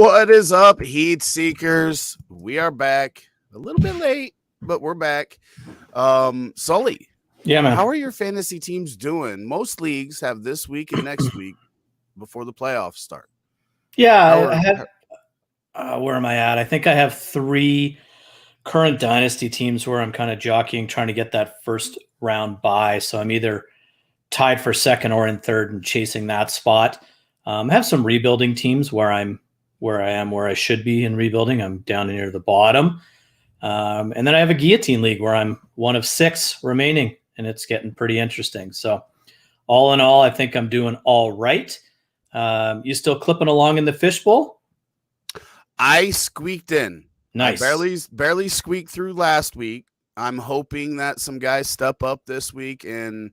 What is up, Heat Seekers? We are back a little bit late, but we're back. Sully, Yeah, man. how are your fantasy teams doing? Most leagues have this week and next week before the playoffs start. Yeah, I have. Where am I at? I think I have 3 current dynasty teams where I'm kind of jockeying, trying to get that first round bye. So I'm either tied for second or in third and chasing that spot. I have some rebuilding teams where I am where I should be in rebuilding. I'm down near the bottom. And then I have a guillotine league where I'm one of 6 remaining, and it's getting pretty interesting. So all in all, I think I'm doing all right. You still clipping along in the fishbowl? I squeaked in. Nice. I barely squeaked through last week. I'm hoping that some guys step up this week, and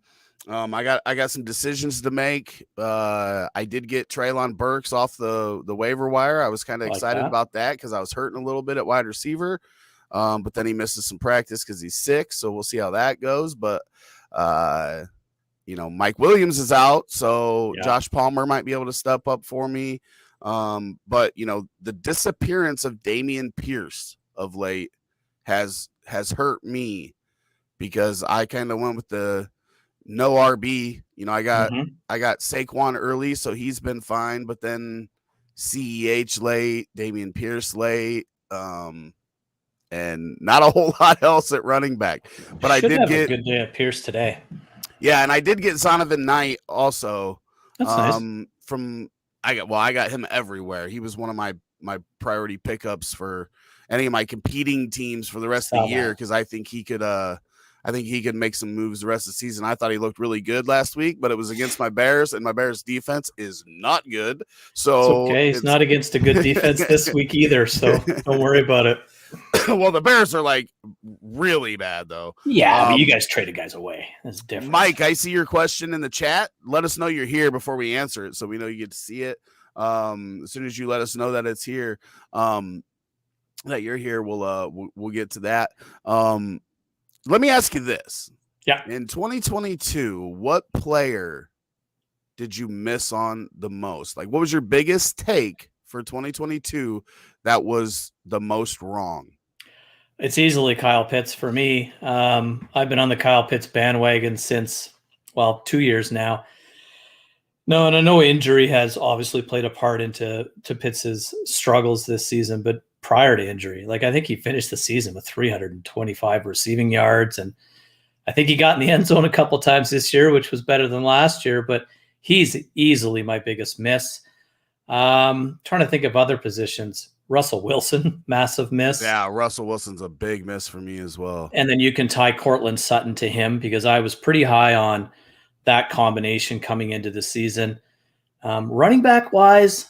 I got some decisions to make. I did get Treylon Burks off the waiver wire. I was kind of excited about that because I was hurting a little bit at wide receiver, but then he misses some practice because he's sick. So we'll see how that goes. But Mike Williams is out, so Josh Palmer might be able to step up for me. But the disappearance of Dameon Pierce of late has hurt me because I kind of went with the no RB. I got Saquon early, so he's been fine, but then CEH late, Dameon Pierce late, and not a whole lot else at running back. But I did get a good day at Pierce today. Yeah, and I did get Zonovan Knight also. That's nice. I got him everywhere. He was one of my priority pickups for any of my competing teams for the rest of the year because I think he could make some moves the rest of the season. I thought he looked really good last week, but it was against my Bears, and my Bears defense is not good. So it's okay. It's not against a good defense this week either, so don't worry about it. Well, the Bears are like really bad though. Yeah, but you guys traded guys away. That's different. Mike, I see your question in the chat. Let us know you're here before we answer it, so we know you get to see it. As soon as you let us know that it's here, that you're here, we'll get to that. Let me ask you this. Yeah. In 2022, what player did you miss on the most? Like, what was your biggest take for 2022 that was the most wrong? It's easily Kyle Pitts for me. I've been on the Kyle Pitts bandwagon since, 2 years now. No, and I know injury has obviously played a part into Pitts's struggles this season, but prior to injury, I think he finished the season with 325 receiving yards, and I think he got in the end zone a couple times this year, which was better than last year, but he's easily my biggest miss. Trying to think of other positions. Russell Wilson, massive miss. Yeah, Russell Wilson's a big miss for me as well. And then you can tie Cortland Sutton to him because I was pretty high on that combination coming into the season. Running back wise,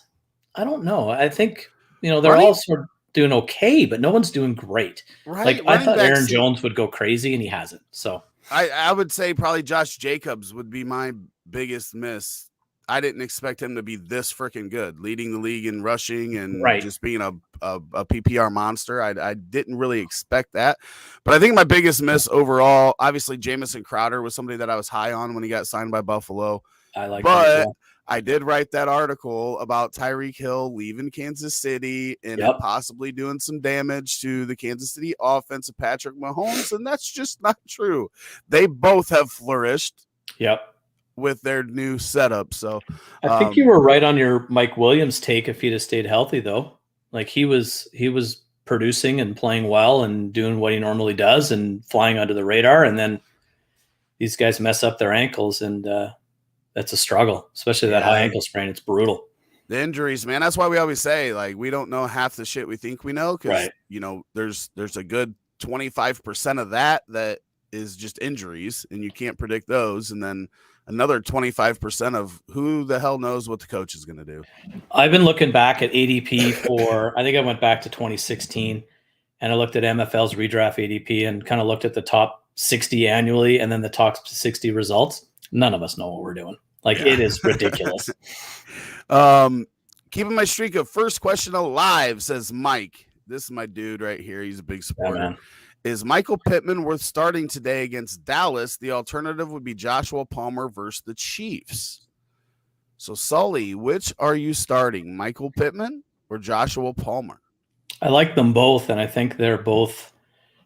I don't know. I think, they're all sort of doing okay, but no one's doing great. Right. I thought Aaron Jones would go crazy, and he hasn't. So I would say probably Josh Jacobs would be my biggest miss. I didn't expect him to be this freaking good, leading the league in rushing and just being a PPR monster. I didn't really expect that. But I think my biggest miss overall, obviously Jamison Crowder was somebody that I was high on when he got signed by Buffalo. I like that as well. I did write that article about Tyreek Hill leaving Kansas City and possibly doing some damage to the Kansas City offense of Patrick Mahomes, and that's just not true. They both have flourished. Yep. With their new setup. So I think you were right on your Mike Williams take if he'd have stayed healthy though. He was producing and playing well and doing what he normally does and flying under the radar, and then these guys mess up their ankles, and that's a struggle, especially that high ankle sprain. It's brutal. The injuries, man. That's why we always say we don't know half the shit we think we know, because there's a good 25% of that is just injuries, and you can't predict those, and then another 25% of who the hell knows what the coach is going to do. I've been looking back at ADP I think I went back to 2016, and I looked at MFL's redraft ADP and kind of looked at the top 60 annually and then the top 60 results. None of us know what we're doing. It is ridiculous. Keeping my streak of first question alive, says Mike. This is my dude right here. He's a big supporter. Yeah, is Michael Pittman worth starting today against Dallas? The alternative would be Joshua Palmer versus the Chiefs. So, Sully, which are you starting, Michael Pittman or Joshua Palmer? I like them both, and I think they're both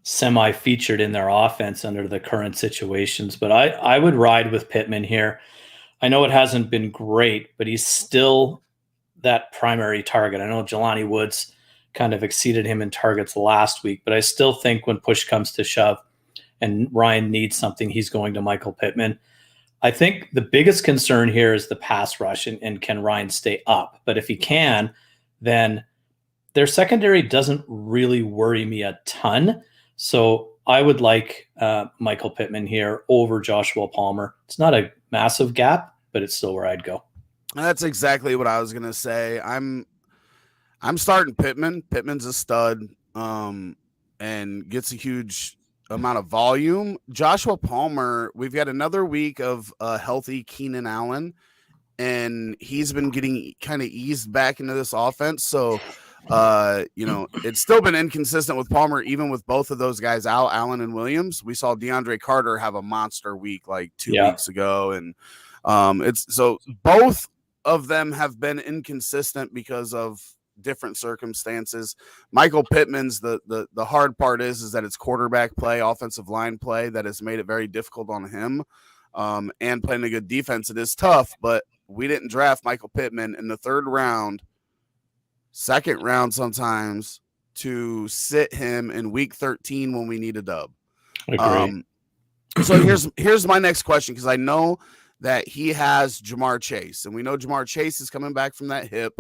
semi-featured in their offense under the current situations. But I would ride with Pittman here. I know it hasn't been great, but he's still that primary target. I know Jelani Woods kind of exceeded him in targets last week, but I still think when push comes to shove and Ryan needs something, he's going to Michael Pittman. I think the biggest concern here is the pass rush and can Ryan stay up? But if he can, then their secondary doesn't really worry me a ton. So I would like Michael Pittman here over Joshua Palmer. It's not a massive gap, but it's still where I'd go. That's exactly what I was going to say. I'm starting Pittman. Pittman's a stud and gets a huge amount of volume. Joshua Palmer, we've got another week of healthy Keenan Allen, and he's been getting kind of eased back into this offense. So, it's still been inconsistent with Palmer, even with both of those guys out, Allen and Williams. We saw DeAndre Carter have a monster week like 2 weeks ago. And it's so both of them have been inconsistent because of different circumstances. Michael Pittman's the hard part is that it's quarterback play, offensive line play that has made it very difficult on him. And playing a good defense, it is tough, but we didn't draft Michael Pittman in the third round, second round sometimes, to sit him in week 13 when we need a dub. So here's my next question, because I know that he has Jamar Chase, and we know Jamar Chase is coming back from that hip.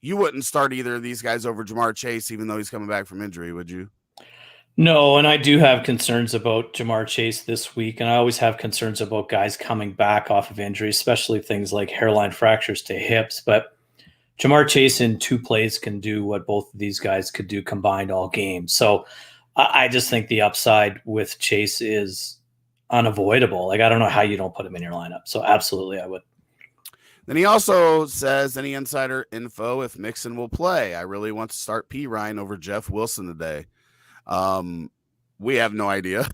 You wouldn't start either of these guys over Jamar Chase, even though he's coming back from injury, would you? No, and I do have concerns about Jamar Chase this week, and I always have concerns about guys coming back off of injury, especially things like hairline fractures to hips. But Jamar Chase in 2 plays can do what both of these guys could do combined all game. So I just think the upside with Chase is unavoidable. Like, I don't know how you don't put him in your lineup. So absolutely, I would. Then he also says, any insider info if Mixon will play? I really want to start P. Ryan over Jeff Wilson today. We have no idea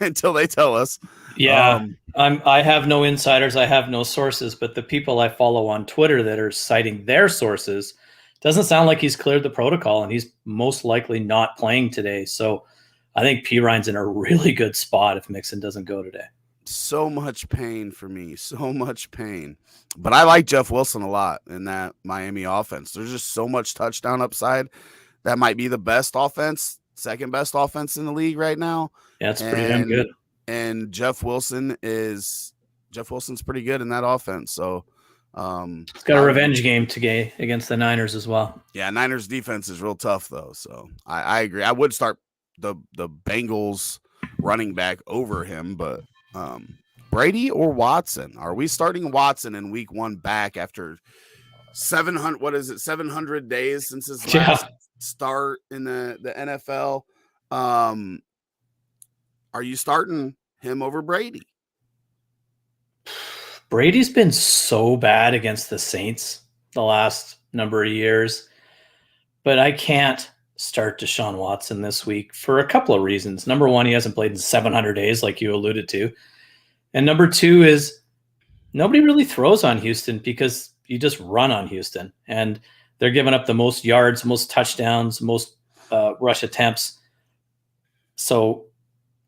until they tell us. Yeah, I have no insiders. I have no sources, but the people I follow on Twitter that are citing their sources, doesn't sound like he's cleared the protocol, and he's most likely not playing today. So I think P. Ryan's in a really good spot if Mixon doesn't go today. So much pain for me, so much pain. But I like Jeff Wilson a lot in that Miami offense. There's just so much touchdown upside. That might be the best offense, second best offense in the league right now. Yeah, it's pretty damn good. And Jeff Wilson's pretty good in that offense. So it's got a revenge game today against the Niners as well. Yeah, Niners defense is real tough though. So I agree. I would start the Bengals running back over him, but Brady or Watson? Are we starting Watson in week 1 back after 700? What is it? 700 days since his last start in the NFL. Are you starting him over Brady? Brady's been so bad against the Saints the last number of years, but I can't start Deshaun Watson this week for a couple of reasons. Number one, he hasn't played in 700 days, like you alluded to. And number two is nobody really throws on Houston because you just run on Houston. And they're giving up the most yards, most touchdowns, most rush attempts. So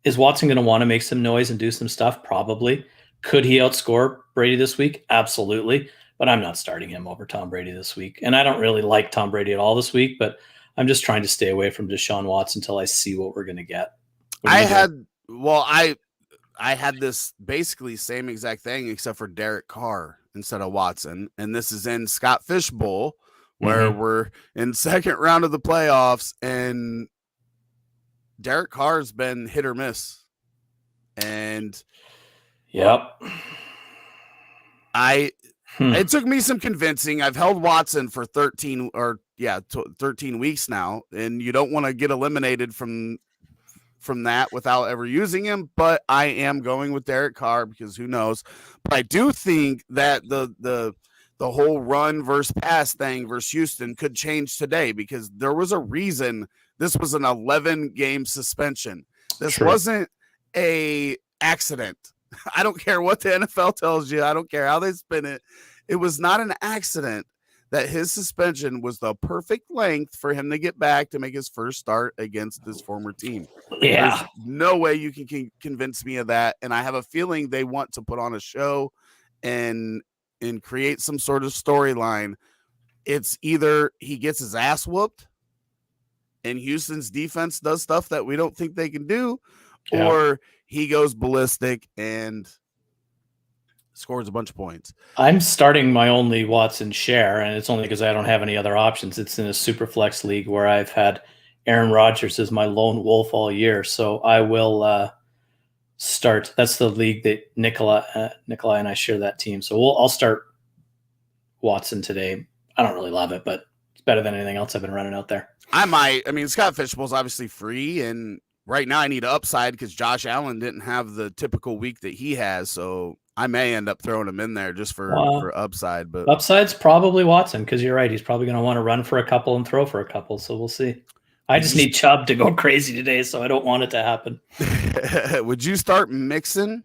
is Watson going to want to make some noise and do some stuff? Probably. Could he outscore Brady this week? Absolutely. But I'm not starting him over Tom Brady this week. And I don't really like Tom Brady at all this week, but I'm just trying to stay away from Deshaun Watson until I see what we're going to get. I had this basically same exact thing except for Derek Carr instead of Watson. And this is in Scott Fish Bowl where we're in second round of the playoffs and Derek Carr's been hit or miss. And it took me some convincing. I've held Watson for 13 weeks now, and you don't want to get eliminated from that without ever using him, but I am going with Derek Carr because who knows. But I do think that the whole run versus pass thing versus Houston could change today because there was a reason this was an 11-game suspension. This wasn't a accident. I don't care what the NFL tells you. I don't care how they spin it. It was not an accident that his suspension was the perfect length for him to get back to make his first start against his former team. Yeah. There's no way you can convince me of that. And I have a feeling they want to put on a show and create some sort of storyline. It's either he gets his ass whooped and Houston's defense does stuff that we don't think they can do, or he goes ballistic and scores a bunch of points. I'm starting my only Watson share, and it's only because I don't have any other options. It's in a super flex league where I've had Aaron Rodgers as my lone wolf all year. So I will start. That's the league that Nikolai and I share that team. So I'll start Watson today. I don't really love it, but it's better than anything else I've been running out there. I might. I mean, Scott Fishable's obviously free, and right now I need an upside because Josh Allen didn't have the typical week that he has, so I may end up throwing him in there just for upside. But upside's probably Watson because you're right. He's probably going to want to run for a couple and throw for a couple, so we'll see. I just need Chubb to go crazy today, so I don't want it to happen. Would you start Mixon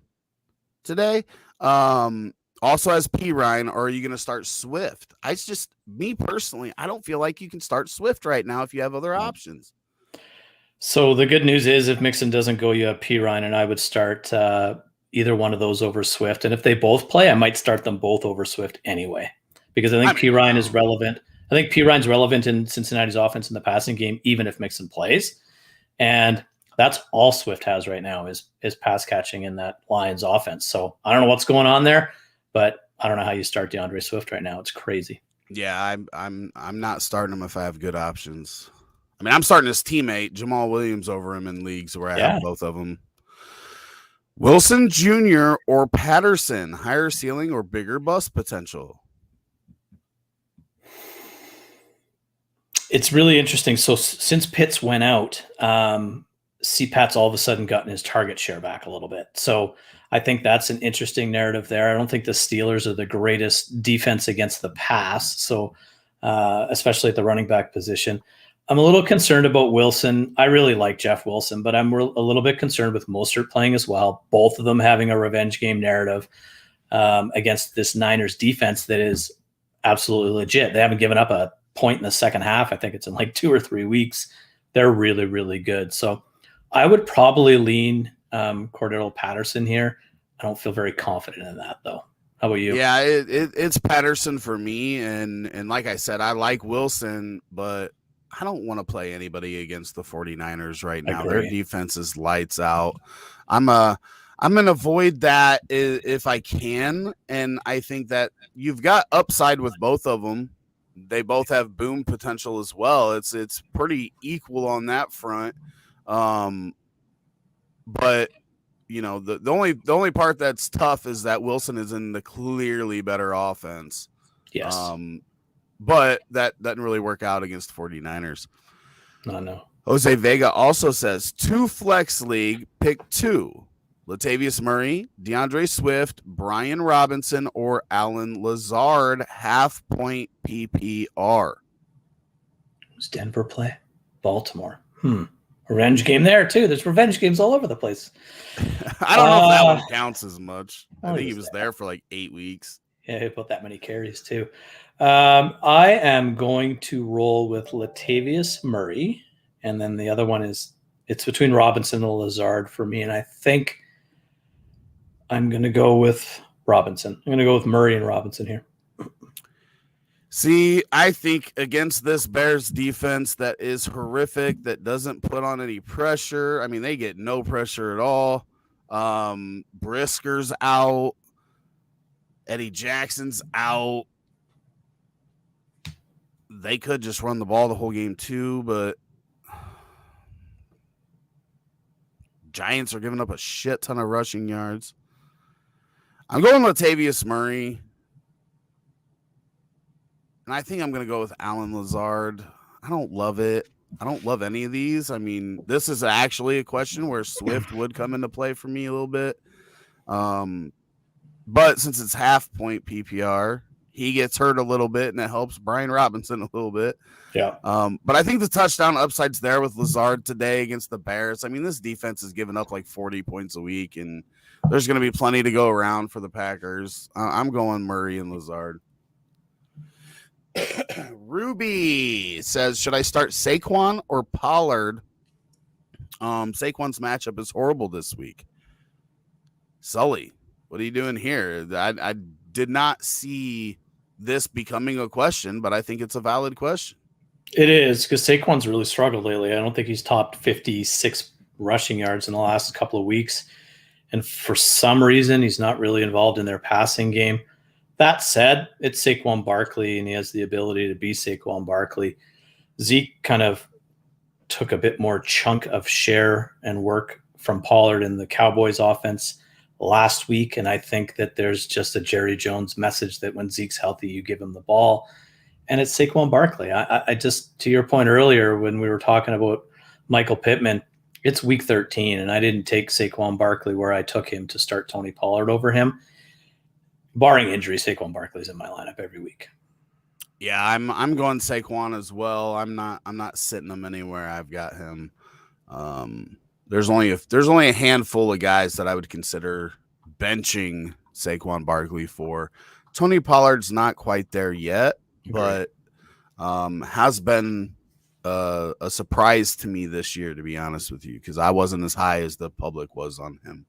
today? Also as P. Ryan, or are you going to start Swift? Me personally, I don't feel like you can start Swift right now if you have other options. So the good news is if Mixon doesn't go, you have P. Ryan, and I would start either one of those over Swift. And if they both play, I might start them both over Swift anyway, because I think P. Ryan is relevant. I think P. Ryan's relevant in Cincinnati's offense in the passing game, even if Mixon plays. And that's all Swift has right now is pass catching in that Lions offense. So I don't know what's going on there, but I don't know how you start DeAndre Swift right now. It's crazy. Yeah, I'm not starting him if I have good options. I mean, I'm starting his teammate Jamal Williams over him in leagues where I have both of them. Wilson Jr. or Patterson, higher ceiling or bigger bust potential? It's really interesting. So since Pitts went out, CPAT's all of a sudden gotten his target share back a little bit. So I think that's an interesting narrative there. I don't think the Steelers are the greatest defense against the pass, so especially at the running back position. I'm a little concerned about Wilson. I really like Jeff Wilson, but I'm a little bit concerned with Mostert playing as well. Both of them having a revenge game narrative against this Niners defense that is absolutely legit. They haven't given up a point in the second half. I think it's in like 2 or 3 weeks. They're really, really good. So I would probably lean Cordero Patterson here. I don't feel very confident in that, though. How about you? Yeah, it's Patterson for me. And like I said, I like Wilson, but I don't want to play anybody against the 49ers right now. Their defense is lights out. I'm going to avoid that if I can. And I think that you've got upside with both of them. They both have boom potential as well. It's pretty equal on that front. But you know, the only part that's tough is that Wilson is in the clearly better offense. Yes. But that doesn't really work out against 49ers. No. Jose Vega also says 2 flex league, pick 2. Latavius Murray, DeAndre Swift, Brian Robinson, or Alan Lazard, half-point PPR. Does Denver play? Baltimore. Revenge game there, too. There's revenge games all over the place. I don't know if that one counts as much. I think he was there for like 8 weeks. Yeah, he put that many carries, too. I am going to roll with Latavius Murray, and then the other one it's between Robinson and Lazard for me, and I think I'm going to go with Robinson. I'm going to go with Murray and Robinson here. See, I think against this Bears defense that is horrific, that doesn't put on any pressure. I mean, they get no pressure at all. Brisker's out. Eddie Jackson's out. They could just run the ball the whole game too, but Giants are giving up a shit ton of rushing yards. I'm going Latavius Murray. And I think I'm going to go with Alan Lazard. I don't love it. I don't love any of these. I mean, this is actually a question where Swift would come into play for me a little bit. But since it's half-point PPR, he gets hurt a little bit, and it helps Brian Robinson a little bit. Yeah. But I think the touchdown upside's there with Lazard today against the Bears. I mean, this defense is giving up like 40 points a week, and there's going to be plenty to go around for the Packers. I'm going Murray and Lazard. Ruby says, should I start Saquon or Pollard? Saquon's matchup is horrible this week. Sully, what are you doing here? I did not see this becoming a question, but I think it's a valid question. It is, because Saquon's really struggled lately. I don't think he's topped 56 rushing yards in the last couple of weeks. And for some reason, he's not really involved in their passing game. That said, it's Saquon Barkley, and he has the ability to be Saquon Barkley. Zeke kind of took a bit more chunk of share and work from Pollard in the Cowboys offense last week. And I think that there's just a Jerry Jones message that when Zeke's healthy, you give him the ball. And it's Saquon Barkley. I just, to your point earlier, when we were talking about Michael Pittman, it's week 13, and I didn't take Saquon Barkley where I took him to start Tony Pollard over him. Barring injury, Saquon Barkley's in my lineup every week. Yeah, I'm going Saquon as well. I'm not sitting him anywhere. I've got him. There's only a handful of guys that I would consider benching Saquon Barkley for. Tony Pollard's not quite there yet, but has been a surprise to me this year, to be honest with you, because I wasn't as high as the public was on him.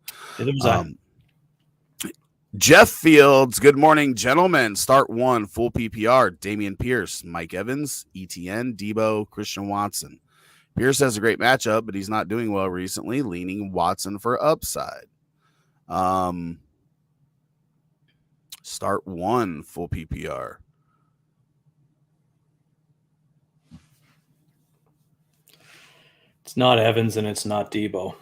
Jeff Fields, good morning, gentlemen. Start one, full PPR. Dameon Pierce, Mike Evans, ETN, Debo, Christian Watson. Pierce has a great matchup, but he's not doing well recently, leaning Watson for upside. Start one, full PPR. It's not Evans and it's not Debo.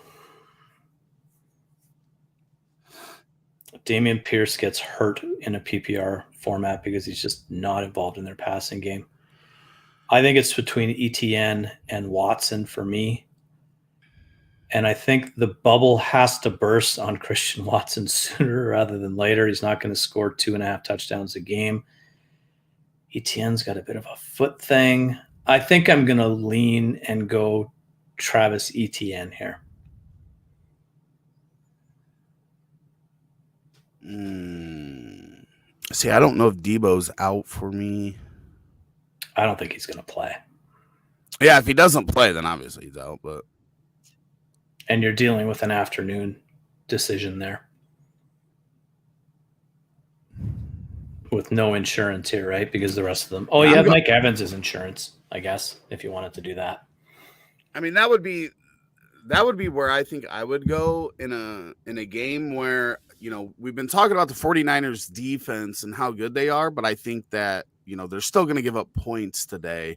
Dameon Pierce gets hurt in a PPR format because he's just not involved in their passing game. I think it's between ETN and Watson for me. And I think the bubble has to burst on Christian Watson sooner rather than later. He's not going to score 2.5 touchdowns a game. ETN's got a bit of a foot thing. I think I'm going to lean and go Travis Etienne here. See, I don't know if Debo's out for me. I don't think he's going to play. Yeah, if he doesn't play, then obviously he's out. And you're dealing with an afternoon decision there with no insurance here, right? Because the rest of them. Oh, yeah, Mike Evans is insurance, I guess, if you wanted to do that. I mean, that would be where I think I would go in a game where, you know, we've been talking about the 49ers defense and how good they are, but I think that, you know, they're still going to give up points today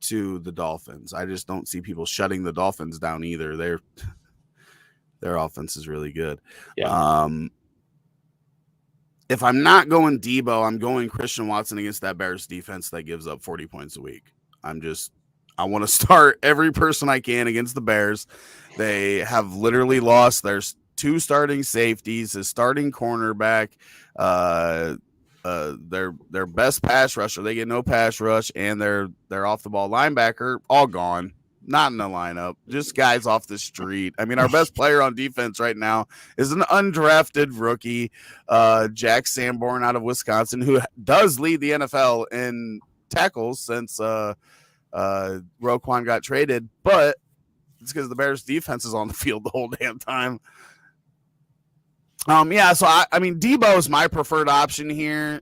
to the Dolphins. I just don't see people shutting the Dolphins down either. Their offense is really good. Yeah. If I'm not going Debo, I'm going Christian Watson against that Bears defense that gives up 40 points a week. I want to start every person I can against the Bears. They have literally lost their two starting safeties, a starting cornerback, their best pass rusher. They get no pass rush, and their off the ball linebacker all gone, not in the lineup, just guys off the street. I mean, our best player on defense right now is an undrafted rookie, Jack Sanborn out of Wisconsin, who does lead the NFL in tackles since Roquan got traded, but it's because the Bears defense is on the field the whole damn time. Yeah, so I mean, Debo is my preferred option here,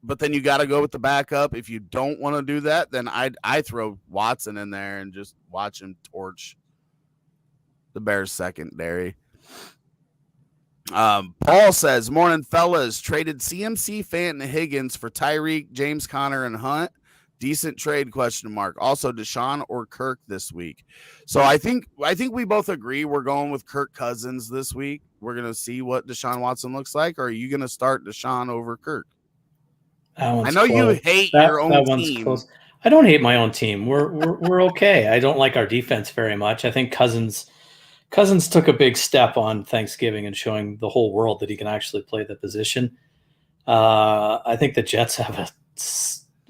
but then you got to go with the backup. If you don't want to do that, then I throw Watson in there and just watch him torch the Bears secondary. Paul says, morning fellas, traded CMC, Fant, and Higgins for Tyreek, James Conner, and Hunt. Decent trade, ? Also, Deshaun or Kirk this week. So I think we both agree we're going with Kirk Cousins this week. We're going to see what Deshaun Watson looks like. Or are you going to start Deshaun over Kirk? I know you hate your own team. Close. I don't hate my own team. We're okay. I don't like our defense very much. I think Cousins took a big step on Thanksgiving and showing the whole world that he can actually play the position. I think the Jets have a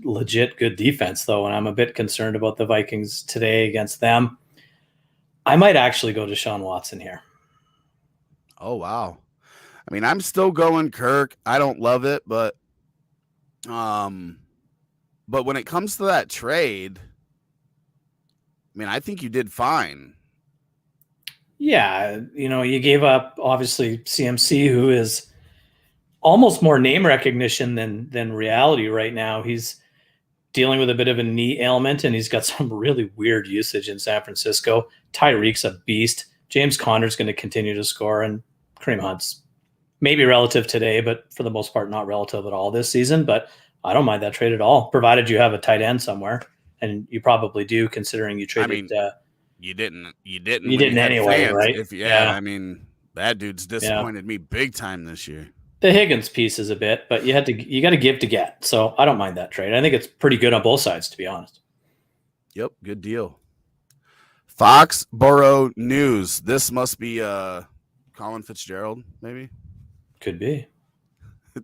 legit good defense, though, and I'm a bit concerned about the Vikings today against them. I might actually go to Deshaun Watson here. Oh, wow. I mean, I'm still going Kirk. I don't love it, but But when it comes to that trade, I mean, I think you did fine. Yeah, you gave up obviously CMC, who is almost more name recognition than reality right now. He's dealing with a bit of a knee ailment, and he's got some really weird usage in San Francisco. Tyreek's a beast. James Conner's going to continue to score, and Kareem Hunt's maybe relative today, but for the most part, not relative at all this season. But I don't mind that trade at all, provided you have a tight end somewhere, and you probably do, considering you traded. You didn't. You didn't anyway, fans. right? I mean, that dude's disappointed me big time this year. The Higgins piece is a bit, but you got to give to get. So I don't mind that trade. I think it's pretty good on both sides, to be honest. Yep, good deal. Foxborough News. This must be Colin Fitzgerald, maybe. Could be.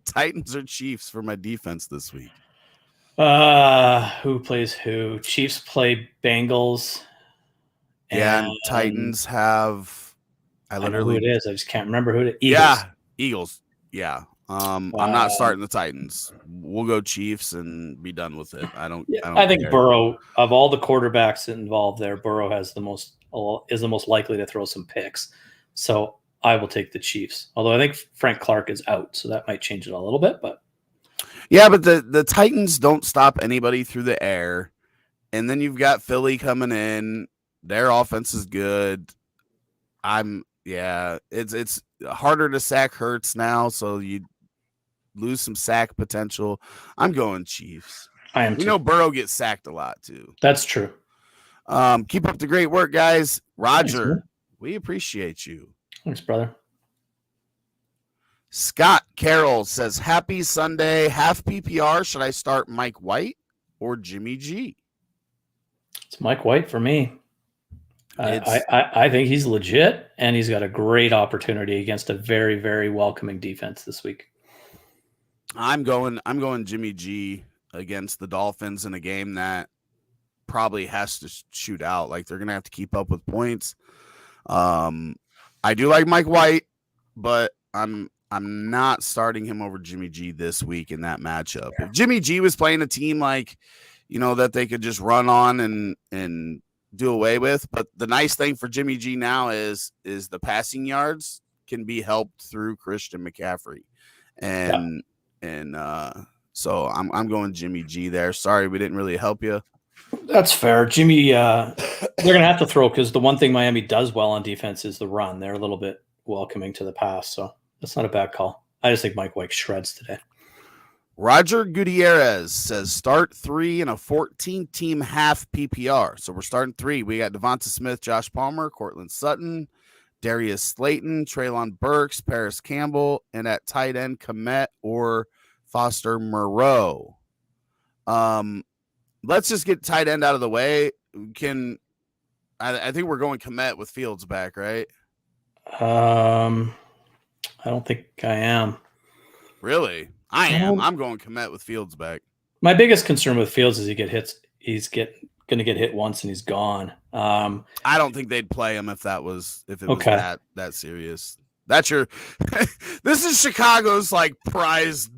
Titans or Chiefs for my defense this week. Who plays who? Chiefs play Bengals. And Titans have. I know who it is. I just can't remember who it is. Eagles. Yeah, Eagles. Yeah. I'm not starting the Titans. We'll go Chiefs and be done with it. I think Burrow, of all the quarterbacks involved there, Burrow is the most likely to throw some picks. So I will take the Chiefs. Although I think Frank Clark is out, so that might change it a little bit. But yeah, but the Titans don't stop anybody through the air. And then you've got Philly coming in. Their offense is good. It's harder to sack Hurts now, so you lose some sack potential. I'm going Chiefs. I am. We know Burrow gets sacked a lot too. That's true. Keep up the great work, guys. Roger, thanks, we appreciate you. Thanks, brother. Scott Carroll says, happy Sunday. Half PPR. Should I start Mike White or Jimmy G? It's Mike White for me. I think he's legit, and he's got a great opportunity against a very, very welcoming defense this week. I'm going Jimmy G against the Dolphins in a game that probably has to shoot out. Like, they're going to have to keep up with points. I do like Mike White, but I'm not starting him over Jimmy G this week in that matchup. If Jimmy G was playing a team like, that they could just run on and do away with. But the nice thing for Jimmy G now is the passing yards can be helped through Christian McCaffrey. So I'm going Jimmy G there. Sorry, we didn't really help you. That's fair. Jimmy, they're going to have to throw, because the one thing Miami does well on defense is the run. They're a little bit welcoming to the pass, so that's not a bad call. I just think Mike White shreds today. Roger Gutierrez says start 3 in a 14-team half PPR. So we're starting 3. We got Devonta Smith, Josh Palmer, Cortland Sutton, Darius Slayton, Treylon Burks, Paris Campbell, and at tight end, Kmet or Foster Moreau. Let's just get tight end out of the way. I think we're going Kmet with Fields back, right? I don't think I am. Really? I am. I'm going Kmet with Fields back. My biggest concern with Fields is he's going to get hit once and he's gone. I don't think they'd play him if it was that serious. That's your this is Chicago's like prized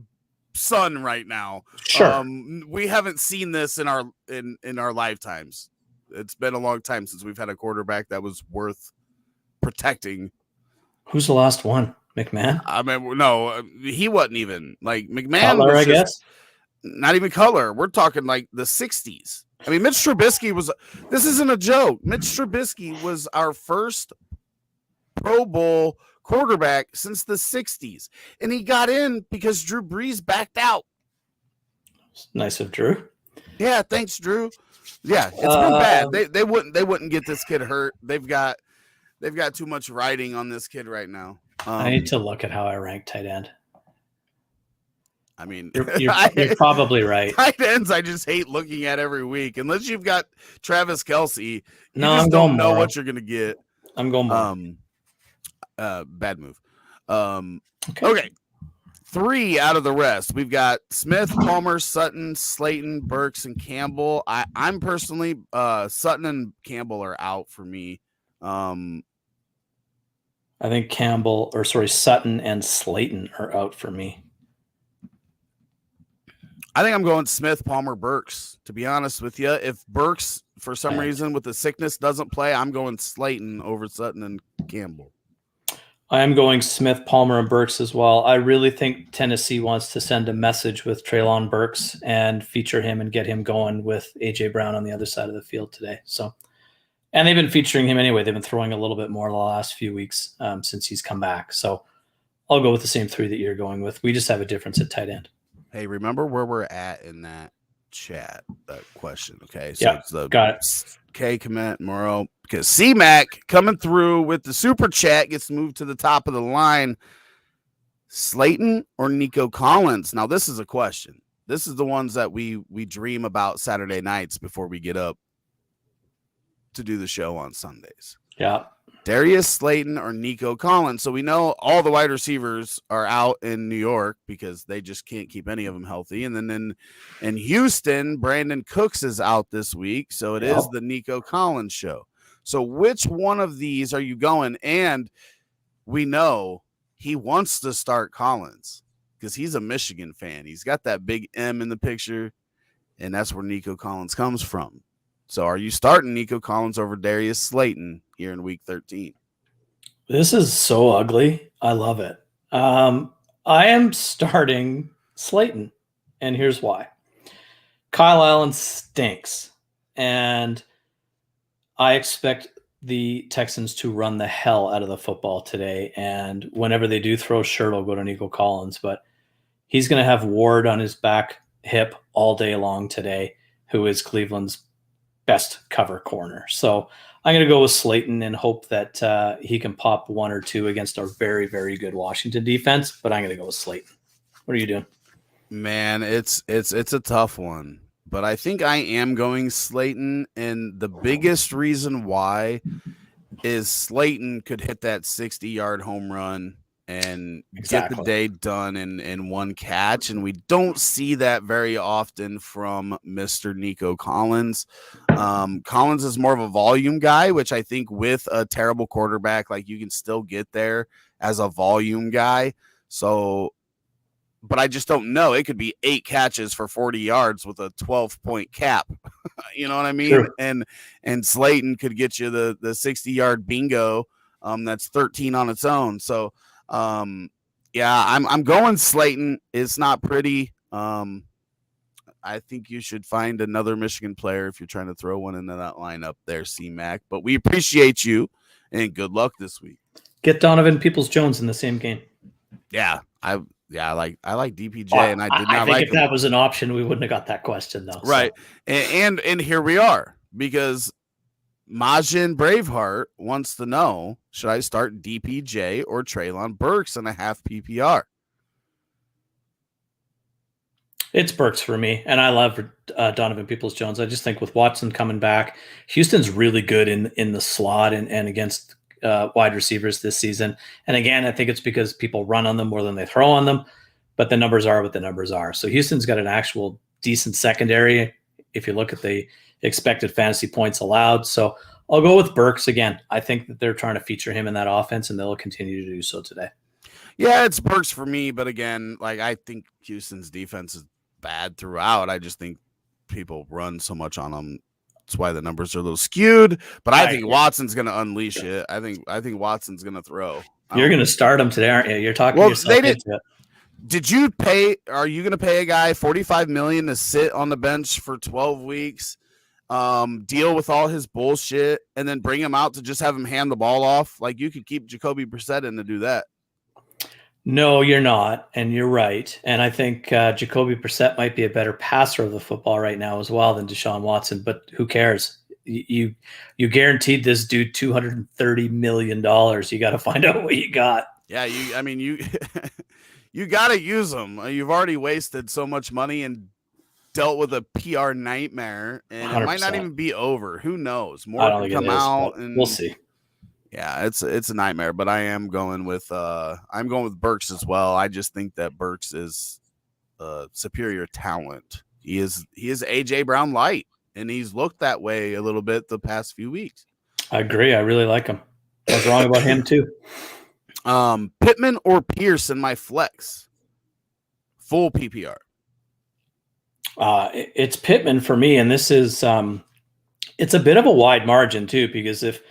son right now. Sure. We haven't seen this in our lifetimes. It's been a long time since we've had a quarterback that was worth protecting. Who's the last one? McMahon? I mean, no, he wasn't even like McMahon. Cutler, I guess. Not even Color. We're talking like the 60s. I mean, Mitch Trubisky this isn't a joke. Mitch Trubisky was our first Pro Bowl quarterback since the 60s. And he got in because Drew Brees backed out. Nice of Drew. Yeah, thanks, Drew. Yeah, it's been bad. They wouldn't get this kid hurt. They've got too much riding on this kid right now. I need to look at how I rank tight end. I mean, you're probably right. Tight ends, I just hate looking at every week. Unless you've got Travis Kelce, I don't know what you're going to get. I'm going more. Bad move. Okay. 3 out of the rest. We've got Smith, Palmer, Sutton, Slayton, Burks, and Campbell. I'm personally, Sutton and Campbell are out for me. I think Sutton and Slayton are out for me. I think I'm going Smith, Palmer, Burks. To be honest with you, if Burks for some reason with the sickness doesn't play, I'm going Slayton over Sutton and Campbell. I am going Smith, Palmer, and Burks as well. I really think Tennessee wants to send a message with Treylon Burks and feature him and get him going with A.J. Brown on the other side of the field today. So, and they've been featuring him anyway. They've been throwing a little bit more the last few weeks since he's come back. So I'll go with the same three that you're going with. We just have a difference at tight end. Hey, remember where we're at in that chat, that question, okay? So it's the got it. K comment, Morrow, because C-Mac coming through with the super chat gets moved to the top of the line. Slayton or Nico Collins? Now, this is a question. This is the ones that we dream about Saturday nights before we get up to do the show on Sundays. Yeah. Darius Slayton or Nico Collins. So we know all the wide receivers are out in New York because they just can't keep any of them healthy. And then in Houston, Brandon Cooks is out this week. So it is the Nico Collins show. So which one of these are you going? And we know he wants to start Collins because he's a Michigan fan. He's got that big M in the picture, and that's where Nico Collins comes from. So are you starting Nico Collins over Darius Slayton here in week 13? This is so ugly. I love it. I am starting Slayton, and here's why. Kyle Allen stinks, and I expect the Texans to run the hell out of the football today, and whenever they do throw shirt, I'll go to Nico Collins, but he's going to have Ward on his back hip all day long today, who is Cleveland's best cover corner. So I'm going to go with Slayton and hope that he can pop one or two against our very, very good Washington defense, but I'm going to go with Slayton. What are you doing? Man, it's a tough one, but I think I am going Slayton, and the biggest reason why is Slayton could hit that 60-yard home run and get the day done in one catch, and we don't see that very often from Mr. Nico Collins. Collins is more of a volume guy, which I think with a terrible quarterback, like you can still get there as a volume guy. So, but I just don't know. It could be 8 catches for 40 yards with a 12-point cap. You know what I mean? Sure. And Slayton could get you the 60-yard bingo. That's 13 on its own. So, yeah, I'm going Slayton. It's not pretty. I think you should find another Michigan player if you're trying to throw one into that lineup there, C-Mac. But we appreciate you, and good luck this week. Get Donovan Peoples-Jones in the same game. Yeah, I like DPJ, and I did not like if that was an option, we wouldn't have got that question though. Right, so. And here we are because Majin Braveheart wants to know: should I start DPJ or Treylon Burks in a half PPR? It's Burks for me, and I love Donovan Peoples-Jones. I just think with Watson coming back, Houston's really good in the slot and against wide receivers this season. And again, I think it's because people run on them more than they throw on them, but the numbers are what the numbers are. So Houston's got an actual decent secondary if you look at the expected fantasy points allowed. So I'll go with Burks again. I think that they're trying to feature him in that offense, and they'll continue to do so today. Yeah, it's Burks for me, but again, like I think Houston's defense is bad throughout. I just think people run so much on them. That's why the numbers are a little skewed. But I think Watson's going to unleash it. I think Watson's going to throw. You're going to start him today, aren't you? You're talking yourself into it. Did you pay? Are you going to pay a guy $45 million to sit on the bench for 12 weeks, deal with all his bullshit, and then bring him out to just have him hand the ball off? Like you could keep Jacoby Brissett in to do that. No, you're not, and you're right. And I think Jacoby Brissett might be a better passer of the football right now as well than Deshaun Watson. But who cares? You guaranteed this dude $230 million. You got to find out what you got. Yeah, you got to use them. You've already wasted so much money and dealt with a PR nightmare, and 100%. It might not even be over. Who knows? More can come out, and we'll see. Yeah, it's a nightmare, but I am going with Burks as well. I just think that Burks is superior talent. He is AJ Brown light, and he's looked that way a little bit the past few weeks. I agree. I really like him. I was wrong about him too. Pittman or Pierce in my flex, full PPR. It's Pittman for me, and this is it's a bit of a wide margin too, because if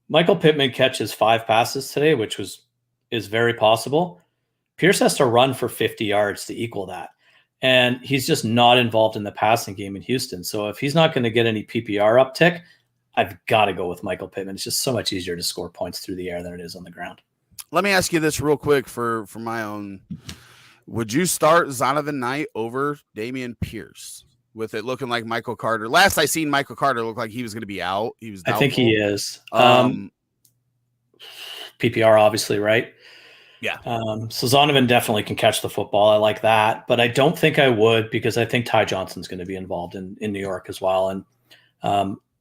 Michael Pittman catches 5 passes today, which is very possible, Pierce has to run for 50 yards to equal that. And he's just not involved in the passing game in Houston. So if he's not going to get any PPR uptick, I've got to go with Michael Pittman. It's just so much easier to score points through the air than it is on the ground. Let me ask you this real quick for my own. Would you start Zonovan Knight over Dameon Pierce with it looking like Michael Carter? Last I seen Michael Carter looked like he was going to be out. He was doubtful. I think he is. PPR, obviously, right? Yeah. So Zonovan definitely can catch the football. I like that, but I don't think I would, because I think Ty Johnson's going to be involved in New York as well. And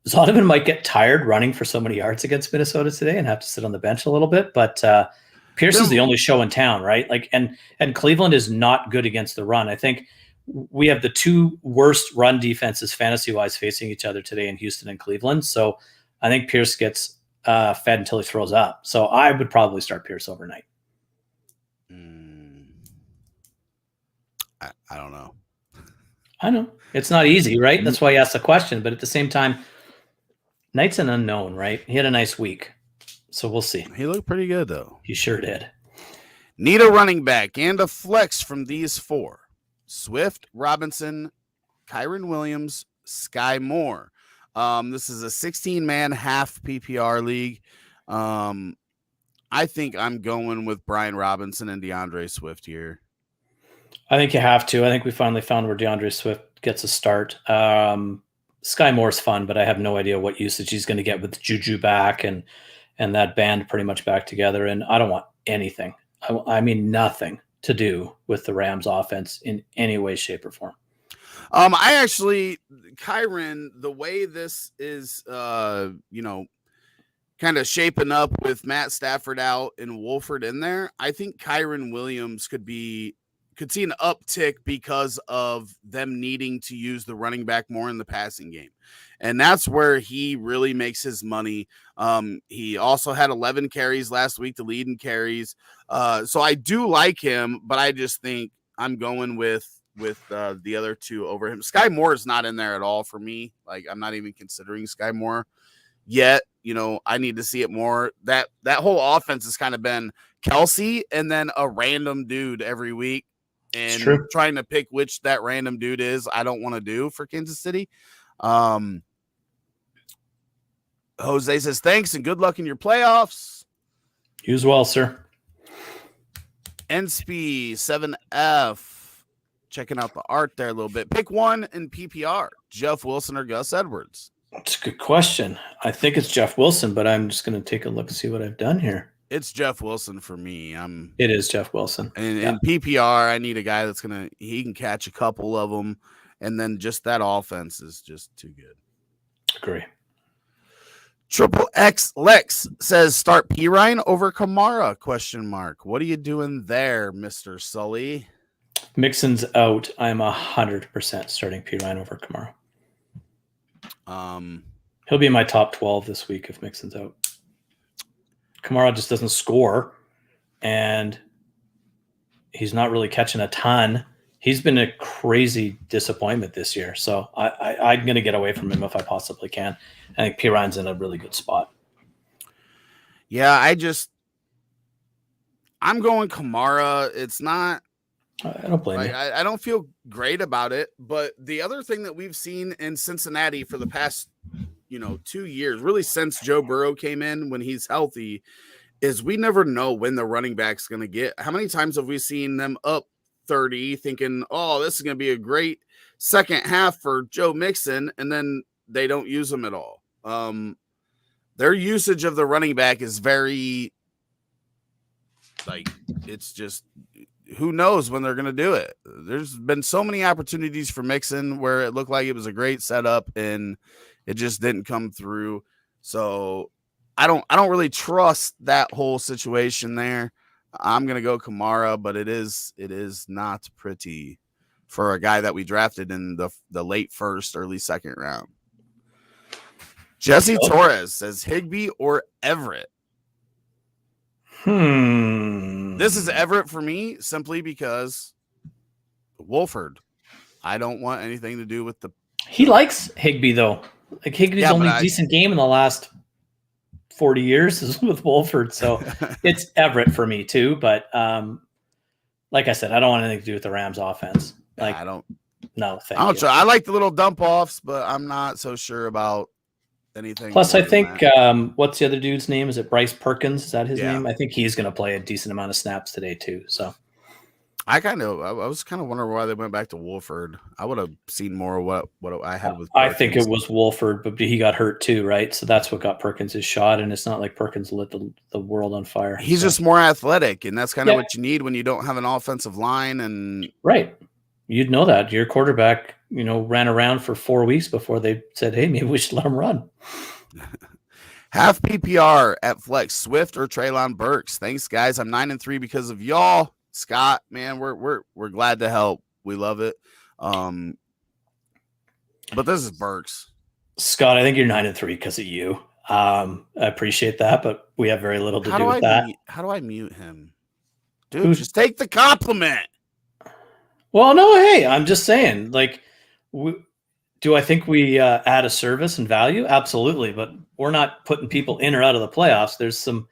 Zonovan might get tired running for so many yards against Minnesota today and have to sit on the bench a little bit, but Pierce is the only show in town, right? Like, and Cleveland is not good against the run. I think we have the 2 worst run defenses fantasy-wise facing each other today in Houston and Cleveland. So I think Pierce gets fed until he throws up. So I would probably start Pierce overnight. I don't know. I know. It's not easy, right? That's why you asked the question. But at the same time, Knight's an unknown, right? He had a nice week. So we'll see. He looked pretty good, though. He sure did. Need a running back and a flex from these 4. Swift, Robinson, Kyron Williams, Sky Moore. This is a 16-man half PPR league. I think I'm going with Brian Robinson and DeAndre Swift here. I think you have to. I think we finally found where DeAndre Swift gets a start. Sky Moore's fun, but I have no idea what usage he's going to get with Juju back and that band pretty much back together. And I don't want anything. I mean, nothing to do with the Rams offense in any way, shape, or form. I actually, Kyron, the way this is, kind of shaping up with Matt Stafford out and Wolford in there, I think Kyron Williams could see an uptick because of them needing to use the running back more in the passing game. And that's where he really makes his money. He also had 11 carries last week to lead in carries. So I do like him, but I just think I'm going with the other 2 over him. Sky Moore is not in there at all for me. Like, I'm not even considering Sky Moore yet. I need to see it more. That whole offense has kind of been Kelsey and then a random dude every week. And trying to pick which that random dude is, I don't want to do for Kansas City. Jose says, thanks and good luck in your playoffs. You as well, sir. NSP 7F. Checking out the art there a little bit. Pick 1 in PPR. Jeff Wilson or Gus Edwards? That's a good question. I think it's Jeff Wilson, but I'm just going to take a look and see what I've done here. It's Jeff Wilson for me. It is Jeff Wilson. And in PPR, I need a guy that's he can catch a couple of them, and then just that offense is just too good. Agree. Triple X Lex says start Pirine over Kamara? ? What are you doing there, Mr. Sully? Mixon's out. I'm 100% starting Pirine over Kamara. He'll be in my top 12 this week if Mixon's out. Kamara just doesn't score, and he's not really catching a ton. He's been a crazy disappointment this year, so I'm going to get away from him if I possibly can. I think Pirine's in a really good spot. Yeah, I'm going Kamara. It's not. I don't blame you. I don't feel great about it, but the other thing that we've seen in Cincinnati for the past 2 years, really since Joe Burrow came in when he's healthy, is we never know when the running back's going to get. How many times have we seen them up 30 thinking, oh, this is going to be a great second half for Joe Mixon, and then they don't use them at all. Their usage of the running back is very, it's just, who knows when they're going to do it. There's been so many opportunities for Mixon where it looked like it was a great setup and it just didn't come through. So I don't really trust that whole situation there. I'm going to go Kamara, but it is not pretty for a guy that we drafted in the late first, early second round. Jesse Torres says Higbee or Everett. This is Everett for me simply because Wolford. I don't want anything to do with the. He likes Higbee though. Like Higbee's only decent game in the last 40 years is with Wolford, so it's Everett for me too. But like I said, I don't want anything to do with the Rams offense. Like I don't. No, thank you. I like the little dump offs, but I'm not so sure about anything. Plus, I think what's the other dude's name? Is it Bryce Perkins? Is that his name? I think he's going to play a decent amount of snaps today too. So I was kind of wondering why they went back to Wolford. I would have seen more of what I had with Perkins. I think it was Wolford, but he got hurt too, right? So that's what got Perkins his shot, and it's not like Perkins lit the world on fire. He's just more athletic, and that's kind of what you need when you don't have an offensive line. And right, you'd know that your quarterback, ran around for 4 weeks before they said, "Hey, maybe we should let him run." Half PPR at flex, Swift or Treylon Burks. Thanks, guys. I'm 9-3 because of y'all. Scott, man, we're glad to help. We love it. But this is Burks. Scott, I think you're 9-3 because of you. I appreciate that, but we have very little to do with that. How do I mute him? Dude, just take the compliment. Well, no, hey, I'm just saying, like, do I think we add a service and value? Absolutely, but we're not putting people in or out of the playoffs. There's some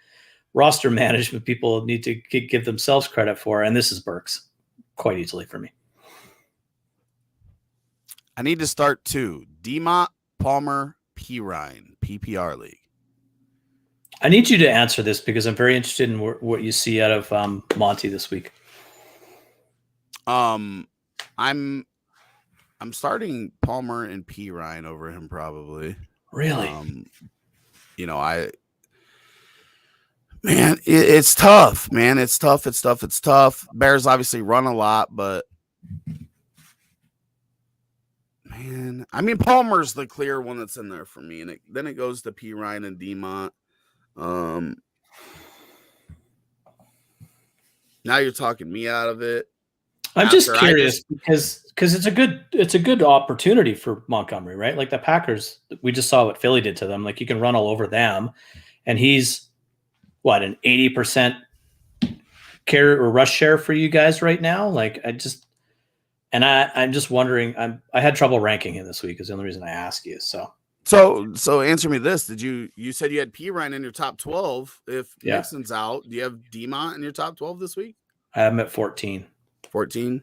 roster management people need to give themselves credit for, and this is Burks quite easily for me. I need to start 2. DMont, Palmer, Pirine, PPR league. I need you to answer this because I'm very interested in what you see out of Monty this week. I'm starting Palmer and Pirine over him probably. Really? Man, it's tough, man. It's tough. Bears obviously run a lot, but man, I mean, Palmer's the clear one that's in there for me. And then it goes to Pirine and DMont. Now you're talking me out of it. I'm just curious because it's a good opportunity for Montgomery, right? Like the Packers, we just saw what Philly did to them. Like you can run all over them, and he's an 80% carry or rush share for you guys right now. Like I'm just wondering. I had trouble ranking him this week. Is the only reason I ask you. So answer me this: you said you had Pirine in your top 12? If Mixon's out, do you have DMont in your top 12 this week? I have him at 14. 14.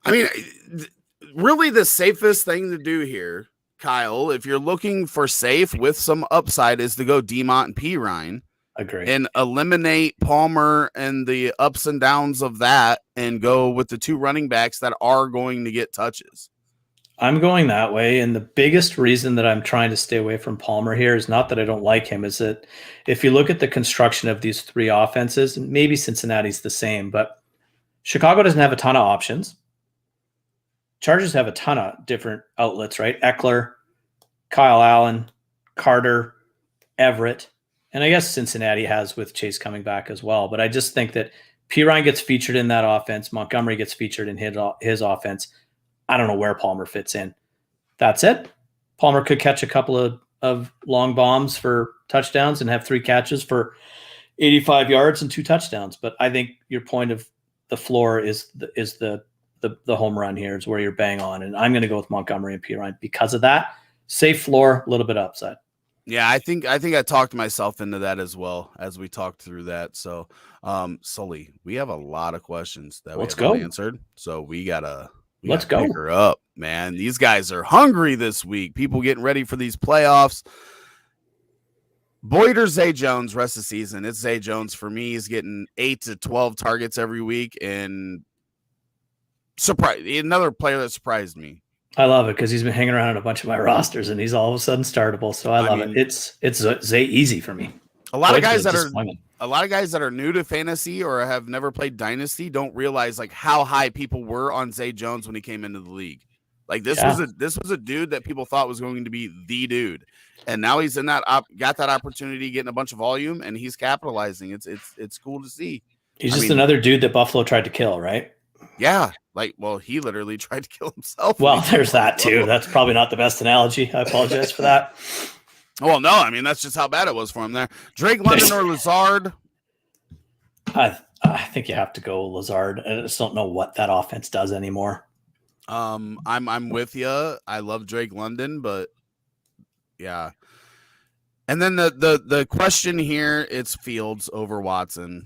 I mean, really the safest thing to do here, Kyle, if you're looking for safe with some upside, is to go DMont and Pirine. Agree. And eliminate Palmer and the ups and downs of that and go with the 2 running backs that are going to get touches. I'm going that way. And the biggest reason that I'm trying to stay away from Palmer here is not that I don't like him, is that if you look at the construction of these 3 offenses, and maybe Cincinnati's the same, but Chicago doesn't have a ton of options. Chargers have a ton of different outlets, right? Eckler, Kyle Allen, Carter, Everett, and I guess Cincinnati has with Chase coming back as well. But I just think that Pirine gets featured in that offense. Montgomery gets featured in his offense. I don't know where Palmer fits in. That's it. Palmer could catch a couple of long bombs for touchdowns and have 3 catches for 85 yards and 2 touchdowns. But I think your point of the floor is the home run here is where you're bang on. And I'm going to go with Montgomery and Pirine because of that. Safe floor, a little bit upside. Yeah, I think I talked myself into that as well as we talked through that. So, Sully, we have a lot of questions that we haven't answered. So we gotta pick her up, man. These guys are hungry this week. People getting ready for these playoffs. Boyd or Zay Jones rest of the season? It's Zay Jones for me. He's getting 8 to 12 targets every week, and another player that surprised me. I love it because he's been hanging around in a bunch of my rosters, and he's all of a sudden startable. So I love it. It's Zay easy for me. A lot of guys that are new to fantasy or have never played Dynasty don't realize like how high people were on Zay Jones when he came into the league. Like this was a dude that people thought was going to be the dude, and now he's in got that opportunity, getting a bunch of volume, and he's capitalizing. It's cool to see. He's another dude that Buffalo tried to kill, right? Yeah. He literally tried to kill himself. Well, there's that too. That's probably not the best analogy. I apologize for that. Well, no, I mean, that's just how bad it was for him there. Drake London or Lazard? I think you have to go Lazard. I just don't know what that offense does anymore. I'm with you. I love Drake London, but yeah. And then the question here, it's Fields over Watson.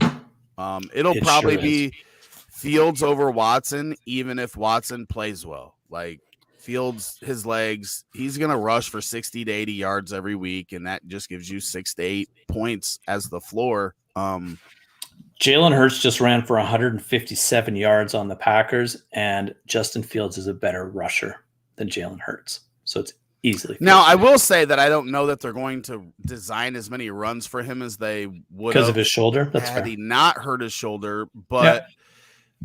It'll probably be Fields over Watson, even if Watson plays well. Like Fields, his legs, he's going to rush for 60 to 80 yards every week, and that just gives you 6 to 8 points as the floor. Jalen Hurts just ran for 157 yards on the Packers, and Justin Fields is a better rusher than Jalen Hurts. So it's easily. Now, I will say that I don't know that they're going to design as many runs for him as they would because of his shoulder. That's had fair. he not hurt his shoulder. But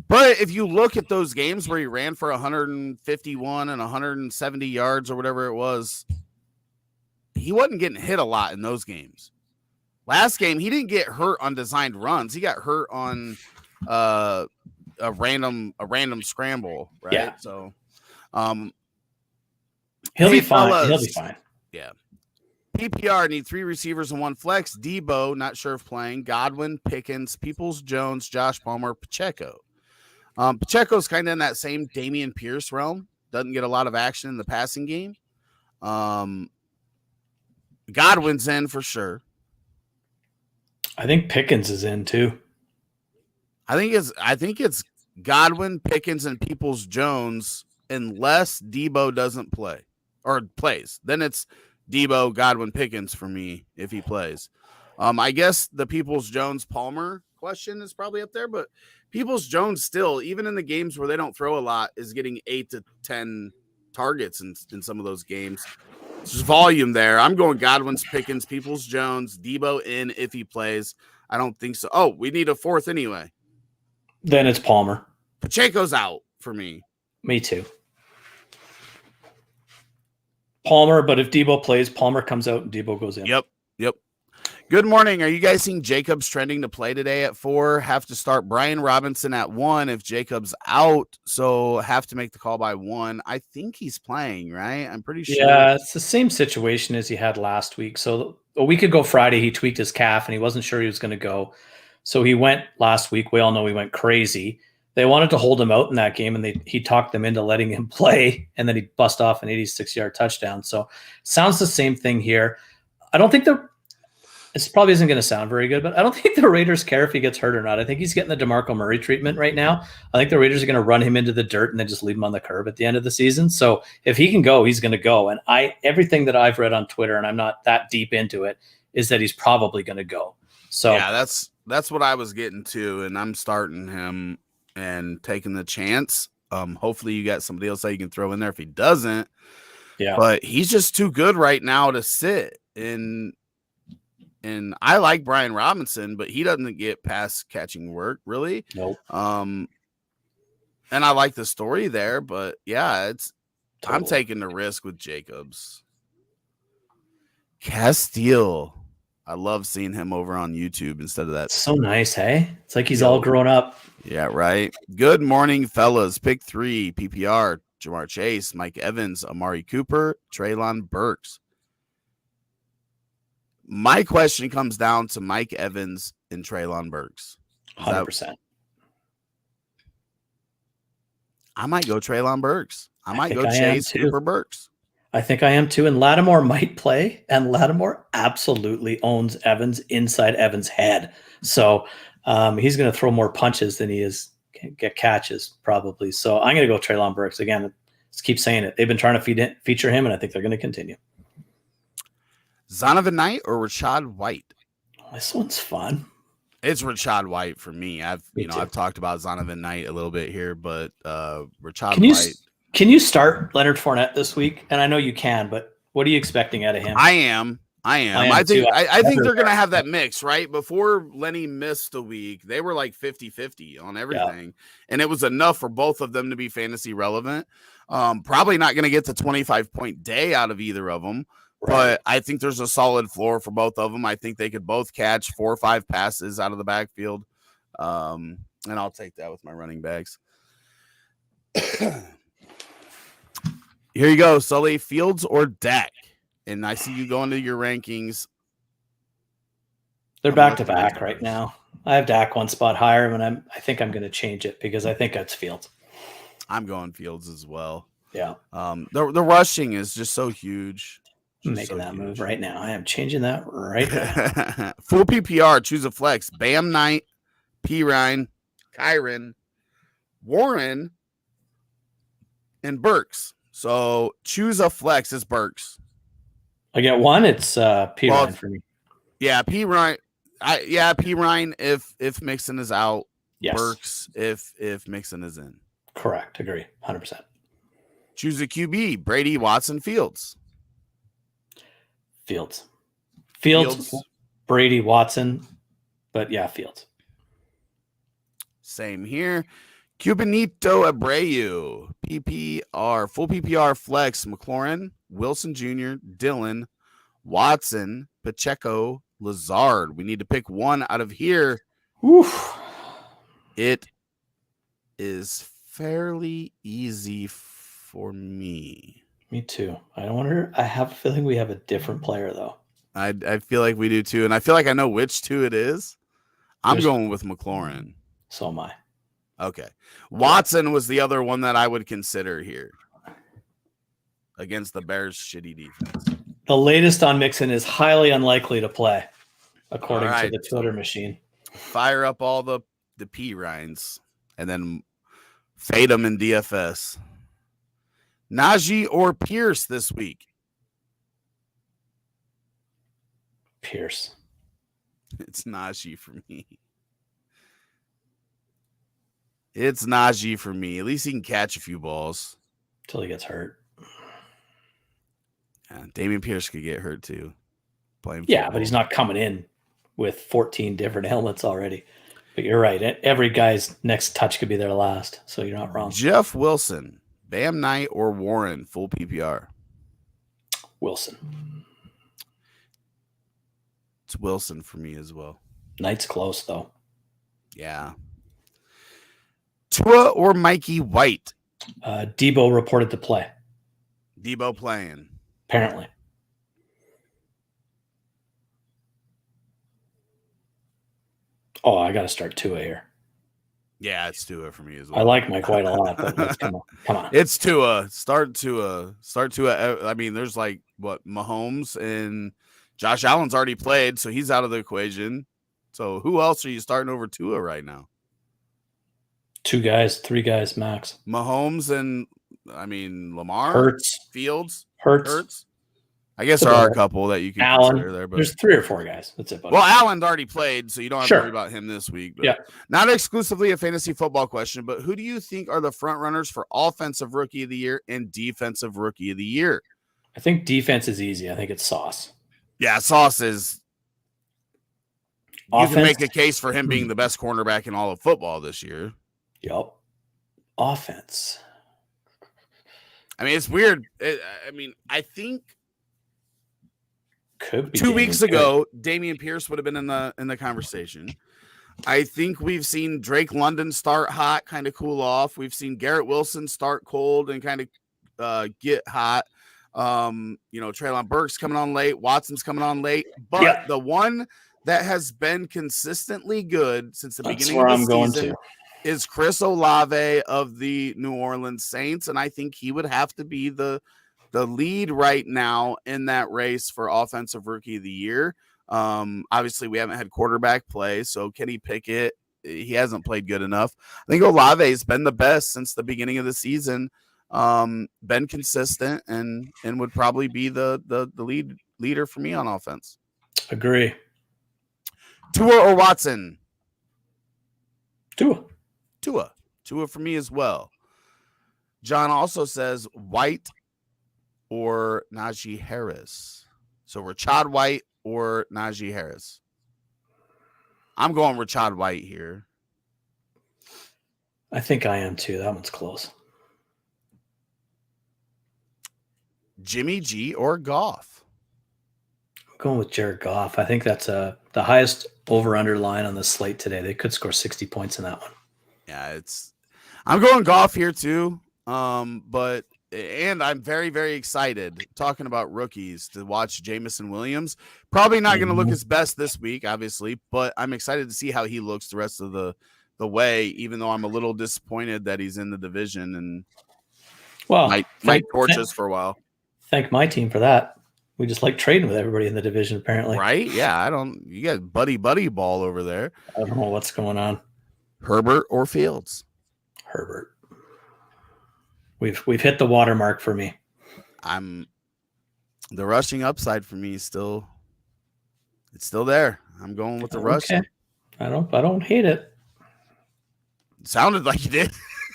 but if you look at those games where he ran for 151 and 170 yards or whatever it was, he wasn't getting hit a lot in those games. Last game, he didn't get hurt on designed runs. He got hurt on a random scramble, right? Yeah. So he'll be fine. He'll be fine. Yeah. PPR need 3 receivers and 1 flex. Debo, not sure if playing. Godwin, Pickens, Peoples-Jones, Josh Palmer, Pacheco. Pacheco's kind of in that same Dameon Pierce realm. Doesn't get a lot of action in the passing game. Godwin's in for sure. I think Pickens is in too. I think it's Godwin, Pickens, and Peoples-Jones unless Debo doesn't play or plays. Then it's Debo, Godwin, Pickens for me if he plays. I guess the Peoples-Jones Palmer question is probably up there, but Peoples-Jones still, even in the games where they don't throw a lot, is getting 8 to 10 targets in some of those games. There's volume there. I'm going Godwin's, Pickens, Peoples-Jones, Debo in if he plays. I don't think so. Oh, we need a 4th anyway. Then it's Palmer. Pacheco's out for me. Me too. Palmer, but if Debo plays, Palmer comes out and Debo goes in. Yep. Good morning. Are you guys seeing Jacobs trending to play today at 4? Have to start Brian Robinson at 1 if Jacobs out, so have to make the call by 1. I think he's playing, right? I'm pretty sure. Yeah, it's the same situation as he had last week. So a week ago Friday, he tweaked his calf and he wasn't sure he was going to go. So he went last week. We all know he went crazy. They wanted to hold him out in that game, and he talked them into letting him play, and then he bust off an 86-yard touchdown. So sounds the same thing here. I don't think this probably isn't going to sound very good, but I don't think the Raiders care if he gets hurt or not. I think he's getting the DeMarco Murray treatment right now. I think the Raiders are going to run him into the dirt and then just leave him on the curb at the end of the season. So if he can go, he's going to go. And everything that I've read on Twitter, and I'm not that deep into it, is that he's probably going to go. So yeah, that's what I was getting to, and I'm starting him and taking the chance. Hopefully you got somebody else that you can throw in there if he doesn't. Yeah, but he's just too good right now to sit. And I like Brian Robinson, but he doesn't get pass catching work really. Nope. And I like the story there, but yeah, I'm taking the risk with Jacobs. Castile. I love seeing him over on YouTube instead of that. So nice, hey? It's like he's all grown up. Yeah, right. Good morning, fellas. Pick 3, PPR, Jamar Chase, Mike Evans, Amari Cooper, Treylon Burks. My question comes down to Mike Evans and Treylon Burks. 100%. I might go Treylon Burks. I might go Chase, Cooper, Burks. I think I am too. And Lattimore might play, and Lattimore absolutely owns Evans inside Evans' head. So he's going to throw more punches than he is get catches, probably. So I'm going to go Treylon Burks. Again, just keep saying it. They've been trying to feature him, and I think they're going to continue. Zonovan Knight or Rachaad White? This one's fun. It's Rachaad White for me. I've talked about Zonovan Knight a little bit here, but Rachaad White. Can you start Leonard Fournette this week? And I know you can, but what are you expecting out of him? I am. I think they're going to have that mix, right? Before Lenny missed a week, they were like 50-50 on everything. Yeah. And it was enough for both of them to be fantasy relevant. Probably not going to get the 25-point day out of either of them. Right. But I think there's a solid floor for both of them. I think they could both catch 4 or 5 passes out of the backfield. And I'll take that with my running backs. Here you go, Sully. Fields or Dak? And I see you going to your rankings. They're back to back right now. I have Dak one spot higher, and I think I'm going to change it because I think it's Fields. I'm going Fields as well. Yeah. The rushing is just so huge. I'm making that move right now. I am changing that right now. Full PPR, choose a flex. Bam Knight, P. Ryan, Kyron, Warren, and Burks. So choose a flex is Burks. I get one. It's P. Ryan for me. Yeah, P. Ryan. P. Ryan if Mixon is out. Yes. Burks if Mixon is in. Correct. Agree. 100%. Choose a QB. Brady, Watson, Fields. Fields. Brady, Watson. But yeah, Fields. Same here. Cubanito Abreu. PPR. Full PPR flex. McLaurin, Wilson Jr., Dillon, Watson, Pacheco, Lazard. We need to pick one out of here. Oof. It is fairly easy for me. Me too. I have a feeling we have a different player though. I feel like we do too, and I feel like I know which two it is. I'm going with McLaurin. So am I. Okay. Watson was the other one that I would consider here against the Bears' shitty defense. The latest on Mixon is highly unlikely to play, according to the Twitter machine. Fire up all the P. Ryans and then fade them in DFS. Najee or Pierce this week? Pierce. It's Najee for me. It's Najee for me. At least he can catch a few balls. Until he gets hurt. Yeah, Damian Pierce could get hurt too. But he's not coming in with 14 different helmets already. But you're right. Every guy's next touch could be their last. So you're not wrong. Jeff Wilson, Bam Knight, or Warren, full PPR? Wilson. It's Wilson for me as well. Knight's close, though. Yeah. Tua or Mikey White? Debo reported to play. Debo playing. Apparently. Oh, I got to start Tua here. Yeah, it's Tua for me as well. I like Mike White a lot, but come on. It's Tua. Start Tua. I mean, there's like, Mahomes and Josh Allen's already played, so he's out of the equation. So who else are you starting over Tua right now? 2 guys, 3 guys max. Mahomes and, Lamar? Hurts. Fields? Hurts. I guess there are a couple that you can consider there. But there's 3 or 4 guys. That's it. Buddy. Well, Allen's already played, so you don't have to worry about him this week. But yeah. Not exclusively a fantasy football question, but who do you think are the front runners for offensive rookie of the year and defensive rookie of the year? I think defense is easy. I think it's Sauce. Yeah, Sauce is. You can make a case for him being the best cornerback in all of football this year. Yep. Offense. It's weird. I think could be 2 weeks ago, Damian Pierce would have been in the conversation. I think we've seen Drake London start hot, kind of cool off. We've seen Garrett Wilson start cold and kind of get hot. Treylon Burks coming on late, Watson's coming on late, but the one that has been consistently good since the beginning of the season is Chris Olave of the New Orleans Saints, and I think he would have to be the lead right now in that race for offensive rookie of the year. Obviously we haven't had quarterback play, so Kenny Pickett, he hasn't played good enough. I think Olave has been the best since the beginning of the season. Been consistent and would probably be the leader for me on offense. Agree. Tua or Watson? Tua for me as well. John also says White or Najee Harris. So Rashad White or Najee Harris. I'm going Rashad White here. I think I am too. That one's close. Jimmy G or Goff? I'm going with Jared Goff. I think that's the highest over-under line on the slate today. They could score 60 points in that one. Yeah, I'm going Goff here too. But and I'm very, very excited talking about rookies to watch Jamison Williams. Probably not going to look his best this week, obviously, but I'm excited to see how he looks the rest of the way, even though I'm a little disappointed that he's in the division and might torch us for a while. Thank my team for that. We just like trading with everybody in the division, apparently. Right? Yeah, you got buddy ball over there. I don't know what's going on. Herbert or Fields? Herbert. We've hit the watermark for me. The rushing upside for me is still there. I'm going with the rushing. I don't hate it. It sounded like you did.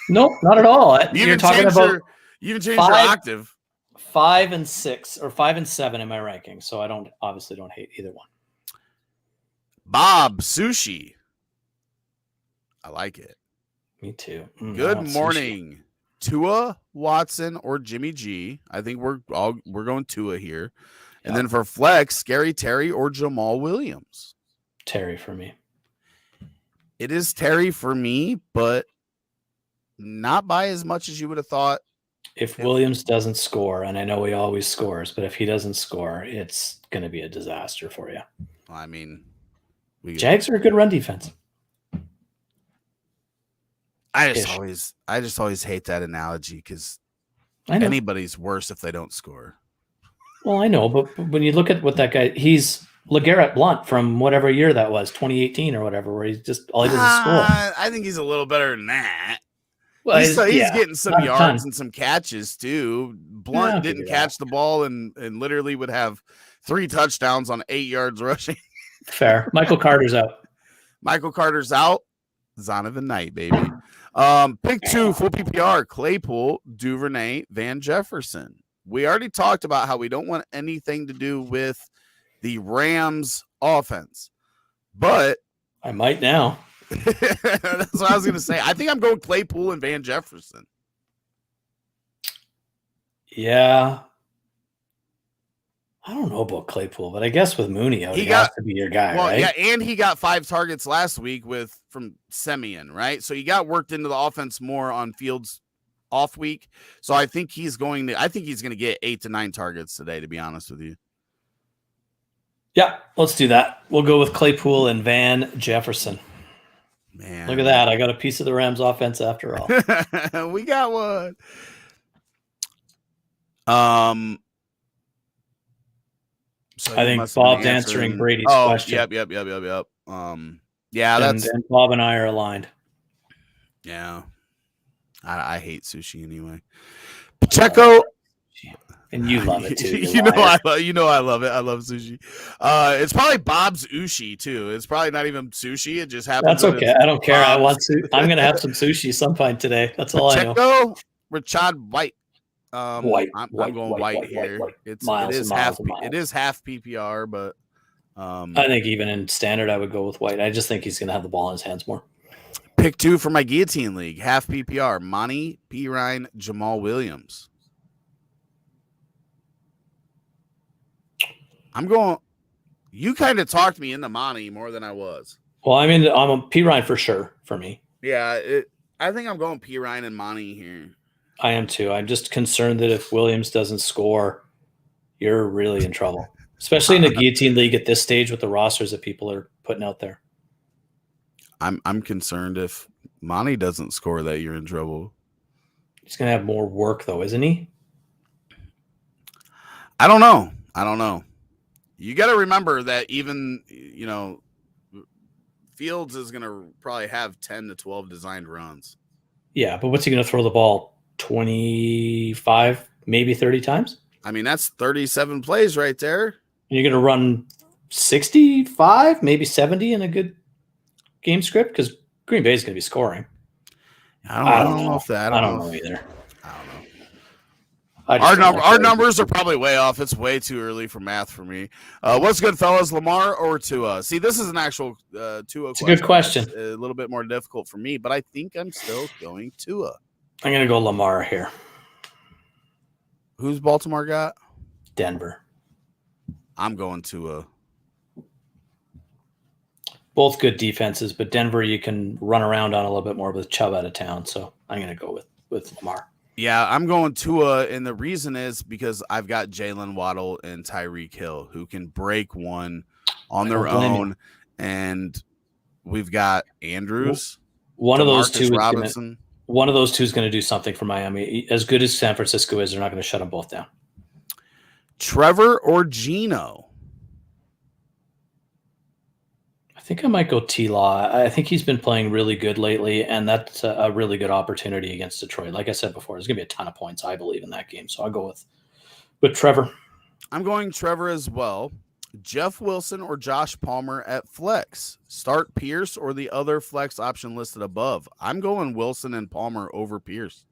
Nope, not at all. You're talking about you didn't change your octave. 5 and 6 or 5 and 7 in my ranking, so I obviously don't hate either one. Bob Sushi. I like it. Me too. Good morning. Sushi. Tua, Watson, or Jimmy G. I think we're going Tua here. And then for flex, Scary Terry or Jamal Williams. Terry for me. It is Terry for me, but not by as much as you would have thought. If Williams doesn't score, and I know he always scores, but if he doesn't score, it's going to be a disaster for you. I mean, Jags are a good run defense. I just always hate that analogy because anybody's worse if they don't score. Well, I know, but when you look at what that guy, he's LeGarrette Blount from whatever year that was, 2018 or whatever, where he's just all he does is score. I think he's a little better than that. Well, he's getting some yards and some catches too. Blount didn't catch the ball and literally would have 3 touchdowns on 8 yards rushing. Fair. Michael Carter's out. Zonovan Knight, baby. Pick 2, full PPR, Claypool, Duvernay, Van Jefferson. We already talked about how we don't want anything to do with the Rams offense, but I might now. That's what I was going to say. I think I'm going Claypool and Van Jefferson. Yeah. I don't know about Claypool, but I guess with Mooney, he has to be your guy, right? Yeah, and he got 5 targets last week from Semien, right? So he got worked into the offense more on Fields' off week. So I think he's going to get 8 to 9 targets today, to be honest with you. Yeah, let's do that. We'll go with Claypool and Van Jefferson. Man, look at that. I got a piece of the Rams offense after all. We got one. So I think Bob's answering Brady's question. Yep. Yeah, and Bob and I are aligned. Yeah. I hate sushi anyway. Pacheco. And you love it too. I love it. I love sushi. It's probably Bob's Ushi too. It's probably not even sushi. It just happens. That's okay. I don't care. I'm going to have some sushi some point today. That's all I know. Rashad White. I'm going White here. It is half PPR, but I think even in standard, I would go with White. I just think he's going to have the ball in his hands more. Pick 2 for my guillotine league, half PPR. Monty, P. Ryan, Jamal Williams. I'm going. You kind of talked me into Monty more than I was. Well, I mean, I'm a P. Ryan for sure for me. Yeah, I think I'm going P. Ryan and Monty here. I am too. I'm just concerned that if Williams doesn't score, you're really in trouble, especially in the guillotine league at this stage with the rosters that people are putting out there. I'm concerned if Monty doesn't score that you're in trouble. He's going to have more work though, isn't he? I don't know. You got to remember that even, Fields is going to probably have 10 to 12 designed runs. Yeah, but what's he going to throw the ball 25, maybe 30 times? I mean, that's 37 plays right there. And you're going to run 65, maybe 70 in a good game script because Green Bay is going to be scoring. I don't know if that. I don't know either. Our numbers are probably way off. It's way too early for math for me. What's good, fellas? Lamar or Tua? See, this is an actual Tua question. It's a good question. It's a little bit more difficult for me, but I think I'm still going Tua. I'm going to go Lamar here. Who's Baltimore got? Denver. I'm going Tua. Both good defenses, but Denver you can run around on a little bit more with Chubb out of town, so I'm going to go with Lamar. Yeah, I'm going Tua, and the reason is because I've got Jalen Waddle and Tyreek Hill who can break one on their own, and we've got Andrews, one of those two Robinson. One of those two is going to do something for Miami. As good as San Francisco is, they're not going to shut them both down. Trevor or Geno? I think I might go T-Law. I think he's been playing really good lately, and that's a really good opportunity against Detroit. Like I said before, there's going to be a ton of points, I believe, in that game. So I'll go with Trevor. I'm going Trevor as well. Jeff Wilson or Josh Palmer at flex. Start Pierce or the other flex option listed above. I'm going Wilson and Palmer over Pierce.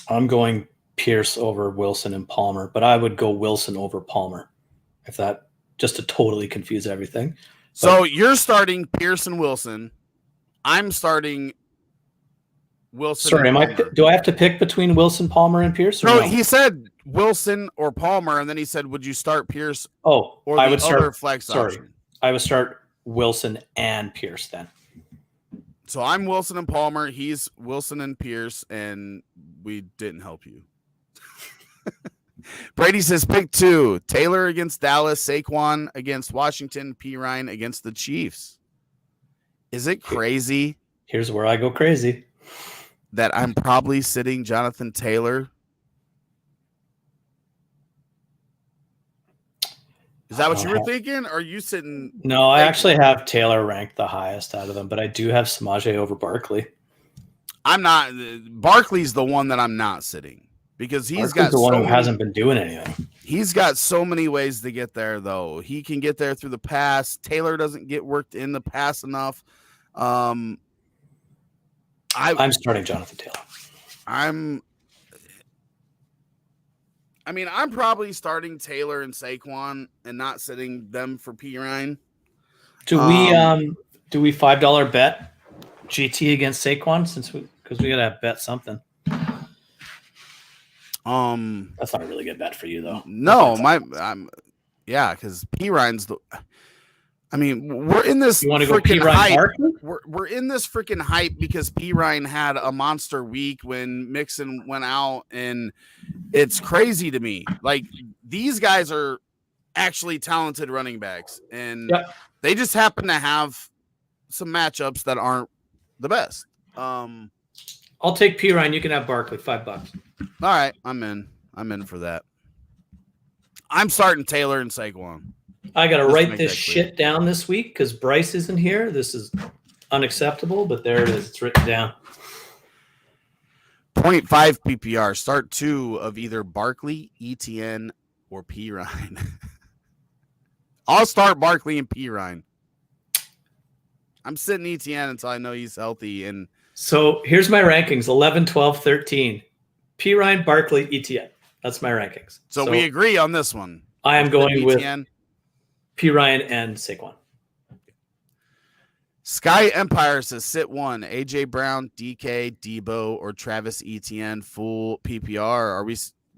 I'm going Pierce over Wilson and Palmer, but I would go Wilson over Palmer, if that, just to totally confuse everything. So you're starting Pierce and Wilson. I'm starting Wilson. Sorry, do I have to pick between Wilson, Palmer, and Pierce? No, he said Wilson or Palmer, and then he said, "Would you start Pierce?" Or I would start flex option. I would start Wilson and Pierce then. So I'm Wilson and Palmer. He's Wilson and Pierce, and we didn't help you. Brady says pick 2. Taylor against Dallas, Saquon against Washington, P. Ryan against the Chiefs. Is it crazy? Here's where I go crazy. That I'm probably sitting Jonathan Taylor. Is that what you were thinking? Or are you sitting? No, I actually have Taylor ranked the highest out of them, but I do have Samaje over Barkley. I'm not. Barkley's the one that I'm not sitting because he's got the one who hasn't been doing anything. He's got so many ways to get there, though. He can get there through the pass. Taylor doesn't get worked in the pass enough. I'm starting Jonathan Taylor. I'm probably starting Taylor and Saquon and not sitting them for P. Ryan. Do we $5 bet GT against Saquon because we gotta bet something? That's not a really good bet for you though. No, because P. Ryan's the. I mean, we're in this freaking hype. We're in this freaking hype because P. Ryan had a monster week when Mixon went out, and it's crazy to me. Like, these guys are actually talented running backs, and they just happen to have some matchups that aren't the best. I'll take P. Ryan. You can have Barkley, $5. All right, I'm in for that. I'm starting Taylor and Saquon. I got to write this shit down this week because Bryce isn't here. This is unacceptable, but there it is. It's written down. 0.5 PPR. Start 2 of either Barkley, ETN, or P. Ryan. I'll start Barkley and P. Ryan. I'm sitting ETN until I know he's healthy. And so here's my rankings: 11, 12, 13. P. Ryan, Barkley, ETN. That's my rankings. So we agree on this one. I am going with P. Ryan and Saquon. Sky Empire says sit 1. AJ Brown, DK, Debo, or Travis Etienne full PPR. Are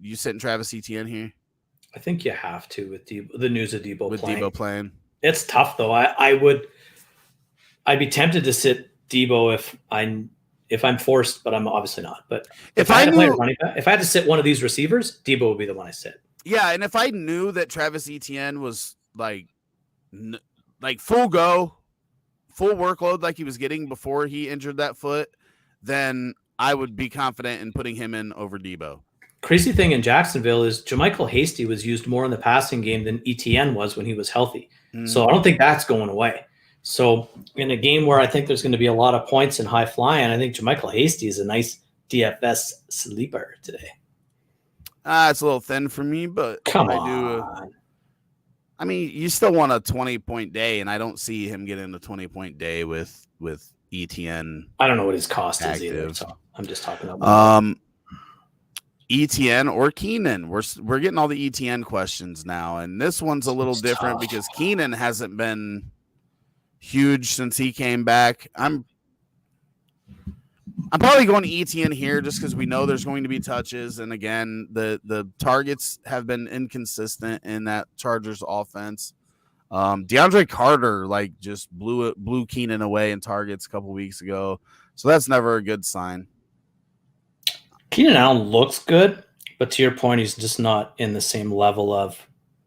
you sitting Travis Etienne here? I think you have to with Debo, the news of Debo with playing. Debo playing. It's tough though. I'd be tempted to sit Debo if I'm forced, but I'm obviously not. But if I had to sit one of these receivers, Debo would be the one I sit. Yeah, and if I knew that Travis Etienne was like full go, full workload like he was getting before he injured that foot, then I would be confident in putting him in over Debo. Crazy thing in Jacksonville is JaMychal Hasty was used more in the passing game than Etienne was when he was healthy. So I don't think that's going away. So in a game where I think there's going to be a lot of points and high flying, I think JaMychal Hasty is a nice DFS sleeper today. It's a little thin for me, but come on. I mean, you still want a 20-point day, and I don't see him getting a 20-point day with ETN. I don't know what his cost is either, so I'm just talking about ETN or Keenan. We're getting all the ETN questions now, and this one's a little different because Keenan hasn't been huge since he came back. I'm probably going to ETN here just because we know there's going to be touches. And again, the targets have been inconsistent in that Chargers offense. DeAndre Carter just blew Keenan away in targets a couple weeks ago. So that's never a good sign. Keenan Allen looks good, but to your point, he's just not in the same level of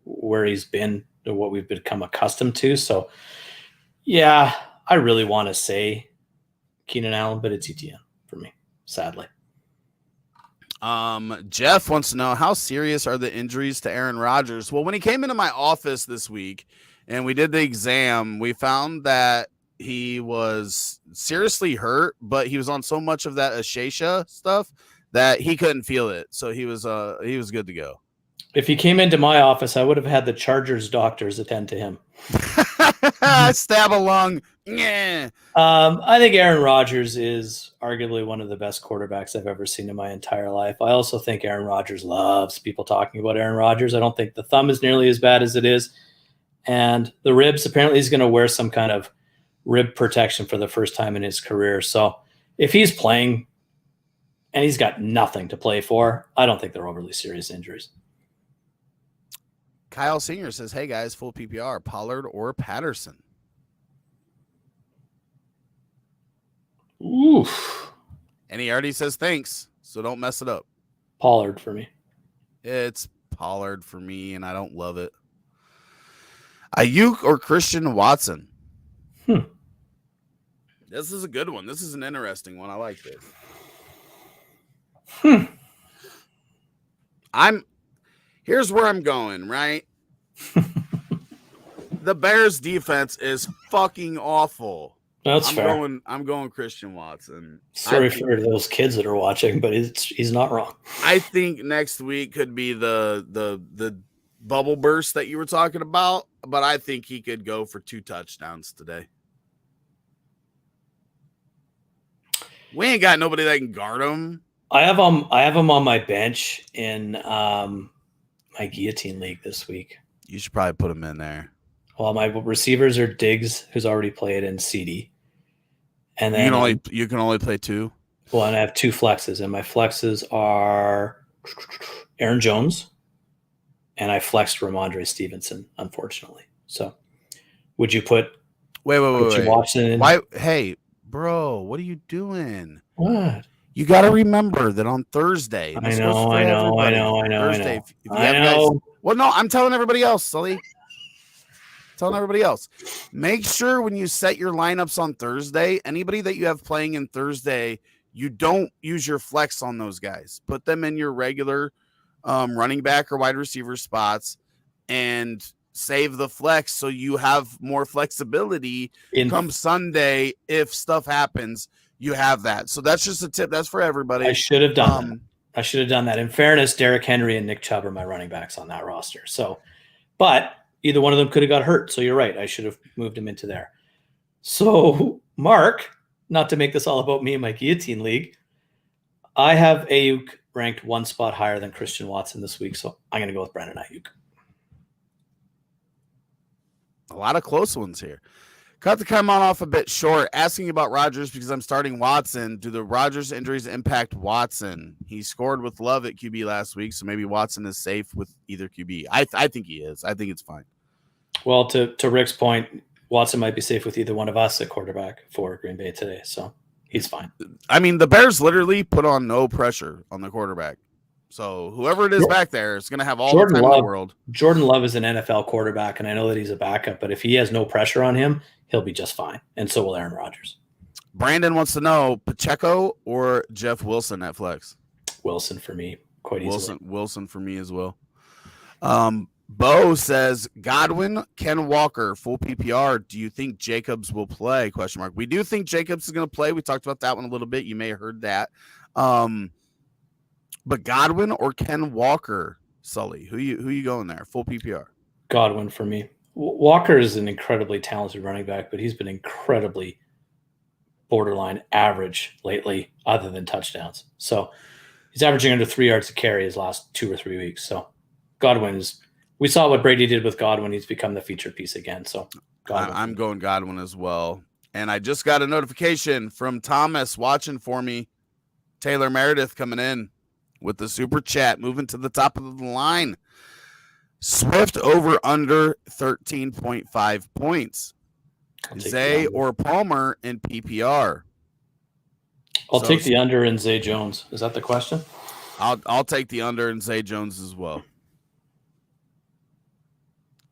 where he's been or what we've become accustomed to. So, yeah, I really want to say Keenan Allen, but it's ETN for me, sadly. Jeff wants to know, how serious are the injuries to Aaron Rodgers? Well, when he came into my office this week and we did the exam, we found that he was seriously hurt, but he was on so much of that Ashesha stuff that he couldn't feel it. So he was good to go. If he came into my office, I would have had the Chargers doctors attend to him. Stab a lung. Yeah. I think Aaron Rodgers is arguably one of the best quarterbacks I've ever seen in my entire life. I also think Aaron Rodgers loves people talking about Aaron Rodgers. I don't think the thumb is nearly as bad as it is. And the ribs, apparently he's going to wear some kind of rib protection for the first time in his career. So if he's playing and he's got nothing to play for, I don't think they're overly serious injuries. Kyle Senior says, hey guys, full PPR, Pollard or Patterson? Oof. And he already says thanks, so don't mess it up. Pollard for me. It's Pollard for me, and I don't love it. Ayuk or Christian Watson? This is a good one. This is an interesting one. I like this. Here's where I'm going, right? The Bears defense is fucking awful. That's fair. I'm going Christian Watson. Sorry for those kids that are watching, but he's not wrong. I think next week could be the bubble burst that you were talking about, but I think he could go for 2 touchdowns today. We ain't got nobody that can guard him. I have him on my bench in my guillotine league this week. You should probably put him in there. Well, my receivers are Diggs, who's already played, and CD. And then you can only play 2. Well, and I have 2 flexes, and my flexes are Aaron Jones, and I flexed Ramondre Stevenson, unfortunately. So, would you put wait Watson in? Why? Hey, bro, what are you doing? What? You got to remember that on Thursday. I know. Thursday, well, no, I'm telling everybody else, Sully. Telling everybody else. Make sure when you set your lineups on Thursday, anybody that you have playing in Thursday, you don't use your flex on those guys. Put them in your regular running back or wide receiver spots and save the flex so you have more flexibility come Sunday. If stuff happens, you have that. So that's just a tip. That's for everybody. I should have done that. I should have done that. In fairness, Derrick Henry and Nick Chubb are my running backs on that roster. So, but either one of them could have got hurt. So you're right. I should have moved him into there. So, Mark, not to make this all about me and my guillotine league, I have Ayuk ranked 1 spot higher than Christian Watson this week. So I'm going to go with Brandon Ayuk. A lot of close ones here. Cut the comment off a bit short. Asking about Rodgers because I'm starting Watson. Do the Rodgers injuries impact Watson? He scored with Love at QB last week, so maybe Watson is safe with either QB. I think he is. I think it's fine. Well, to Rick's point, Watson might be safe with either one of us at quarterback for Green Bay today, so he's fine. I mean, the Bears literally put on no pressure on the quarterback. So whoever it is back there is going to have all the time in the world. Jordan Love is an NFL quarterback, and I know that he's a backup, but if he has no pressure on him, he'll be just fine, and so will Aaron Rodgers. Brandon wants to know, Pacheco or Jeff Wilson at flex? Wilson for me, quite easily. Wilson for me as well. Bo says, Godwin, Ken Walker, full PPR. Do you think Jacobs will play? ? We do think Jacobs is going to play. We talked about that one a little bit. You may have heard that. But Godwin or Ken Walker, Sully? Who you going there? Full PPR. Godwin for me. Walker is an incredibly talented running back, but he's been incredibly borderline average lately, other than touchdowns. So he's averaging under 3 yards a carry his last 2 or 3 weeks. So Godwin is. We saw what Brady did with Godwin. He's become the featured piece again. So Godwin. I'm going Godwin as well. And I just got a notification from Thomas watching for me. Taylor Meredith coming in with the super chat, moving to the top of the line. Swift over under 13.5 points. Zay or Palmer in PPR. I'll take the under in Zay Jones. Is that the question? I'll take the under in Zay Jones as well.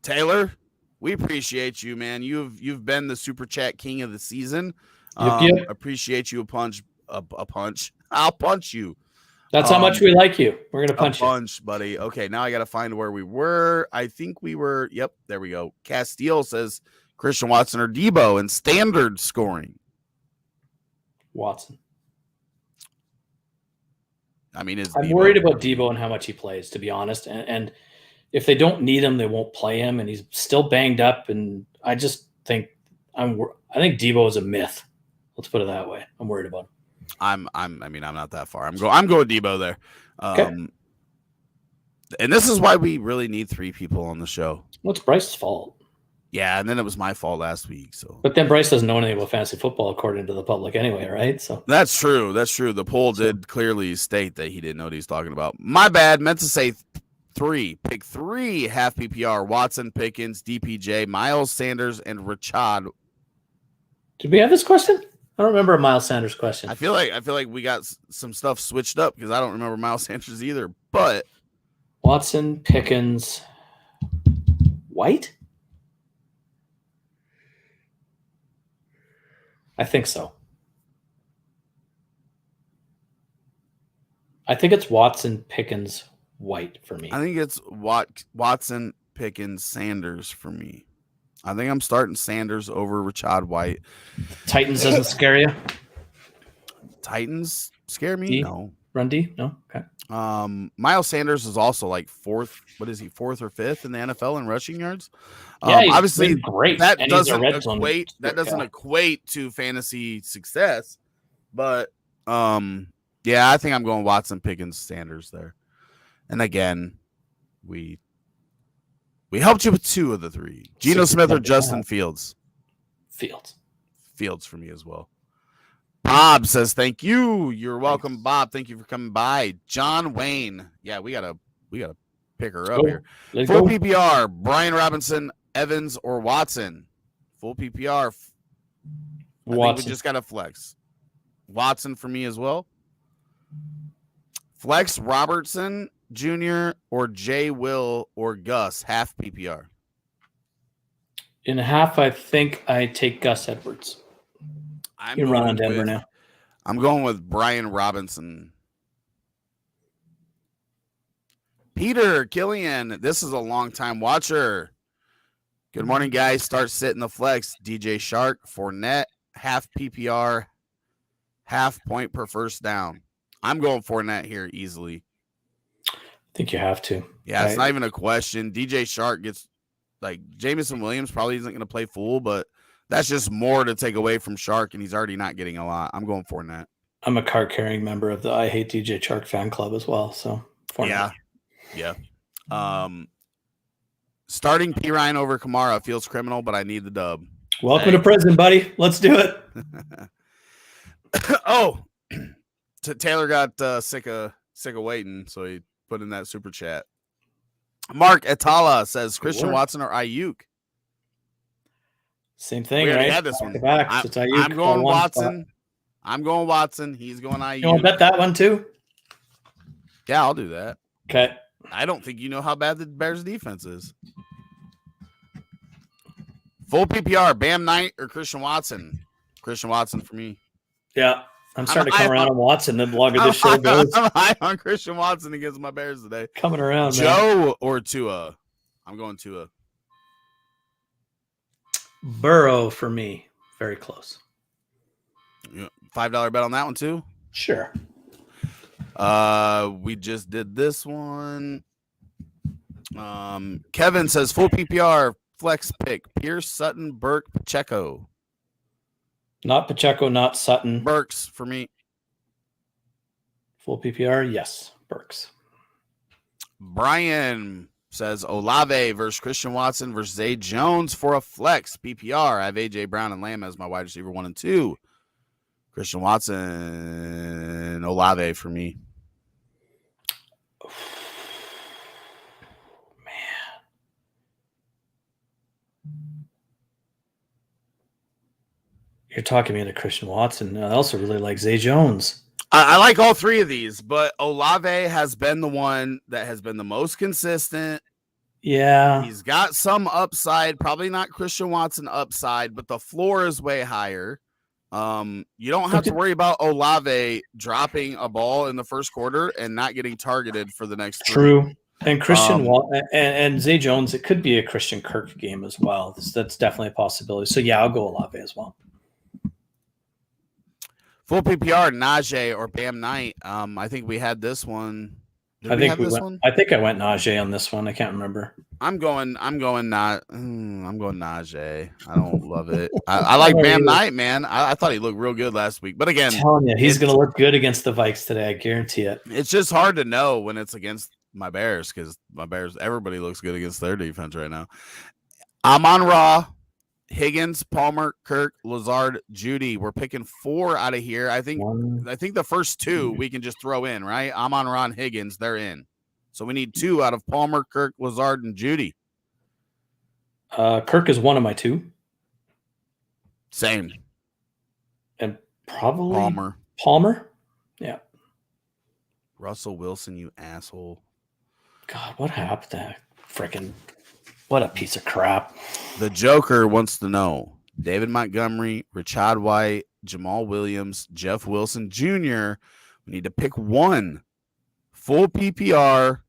Taylor, we appreciate you, man. You've been the super chat king of the season. Yep. Appreciate you a punch. I'll punch you. That's how much we like you. We're gonna punch you. Punch, buddy. Okay, now I got to find where we were. I think we were. Yep, there we go. Castile says Christian Watson or Debo in standard scoring. Watson. I mean, I'm worried about Debo and how much he plays, to be honest. And if they don't need him, they won't play him, and he's still banged up. And I just think I think Debo is a myth. Let's put it that way. I'm worried about him. I'm not that far. I'm going Debo there. Okay. And this is why we really need 3 people on the show. Well, it's Bryce's fault. Yeah, and then it was my fault last week. So, but then Bryce doesn't know anything about fantasy football, according to the public, anyway, right? So that's true. That's true. The poll did clearly state that he didn't know what he's talking about. My bad. Meant to say 3. Pick 3 half PPR: Watson, Pickens, DPJ, Miles Sanders, and Rashad. Did we have this question? I don't remember a Miles Sanders question. I feel like we got some stuff switched up because I don't remember Miles Sanders either. But Watson, Pickens, White. I think so. I think it's Watson, Pickens, White for me. I think it's Watson, Pickens, Sanders for me. I think I'm starting Sanders over Rashad White. Titans doesn't scare you? Titans scare me? D? No. Run D? No? Okay. Miles Sanders is also like 4th. What is he? 4th or 5th in the NFL in rushing yards? Yeah, obviously great. That doesn't equate. That doesn't equate to fantasy success. But yeah, I think I'm going Watson, Pickens, Sanders there. And again, we helped you with 2 of the 3. Geno Smith or Justin Fields? Fields for me as well. Bob says, thank you. You're welcome, Thanks. Bob. Thank you for coming by. John Wayne. Yeah, we gotta pick her up here. Full PPR, Brian Robinson, Evans, or Watson. Full PPR. I think we just got to flex. Watson for me as well. Flex Robertson Jr. or Jay Will or Gus, half PPR. In half, I think I take Gus Edwards. You're running Denver now. I'm going with Brian Robinson. Peter Killian, this is a long-time watcher. Good morning, guys. Start sitting the flex. DJ Shark, Fournette, half PPR, half point per first down. I'm going Fournette here easily. I think you have to. Yeah, It's not even a question. DJ Shark gets, like, Jameson Williams probably isn't going to play full, but that's just more to take away from Shark, and he's already not getting a lot. I'm going Fournette. I'm a card-carrying member of the I Hate DJ Shark fan club as well, so Fournette. Yeah. Starting P. Ryan over Kamara feels criminal, but I need the dub. Welcome to prison, buddy. Let's do it. Taylor got sick of waiting, so he put in that super chat. Mark Atala says Christian Watson or Ayuk. Same thing, we right? Had this one. I'm going Watson. I'm going Watson. He's going Ayuk. You want to bet that one too? Yeah, I'll do that. Okay. I don't think you know how bad the Bears defense is. Full PPR, Bam Knight or Christian Watson? Christian Watson for me. Yeah. I'm starting to come around on Watson the longer this show goes. I'm high on Christian Watson against my Bears today. Coming around, Joe or Tua? I'm going Tua. Burrow for me. Very close. $5 bet on that one too? Sure. We just did this one. Kevin says full PPR flex pick. Pierce, Sutton, Burke, Pacheco. Not Pacheco, not Sutton. Burks for me. Full PPR, yes. Burks. Brian says Olave versus Christian Watson versus Zay Jones for a flex PPR. I have AJ Brown and Lamb as my wide receiver 1 and 2. Christian Watson, Olave for me. You're talking me into Christian Watson. I also really like Zay Jones. I like all three of these, but Olave has been the one that has been the most consistent. Yeah. He's got some upside, probably not Christian Watson upside, but the floor is way higher. You don't have to worry about Olave dropping a ball in the first quarter and not getting targeted for the next three. True. And Christian and Zay Jones, it could be a Christian Kirk game as well. That's definitely a possibility. So yeah, I'll go Olave as well. Full PPR, Najee or Bam Knight. I think we had this one. I think I went Najee on this one. I can't remember. I'm going Najee. I don't love it. I like Bam Knight, man. I thought he looked real good last week. But again, I'm telling you, he's going to look good against the Vikes today. I guarantee it. It's just hard to know when it's against my Bears because my Bears, everybody looks good against their defense right now. Amon-Ra, Higgins, Palmer, Kirk, Lazard, Judy. We're picking 4 out of here. I think the first 2 we can just throw in, right? Amon-Ra and Higgins, they're in. So we need 2 out of Palmer, Kirk, Lazard, and Judy. Kirk is one of my 2. Same. And probably Palmer. Yeah. Russell Wilson, you asshole. God, what happened to that? Freaking, what a piece of crap. The Joker wants to know. David Montgomery, Rashad White, Jamal Williams, Jeff Wilson Jr. We need to pick 1. Full PPR.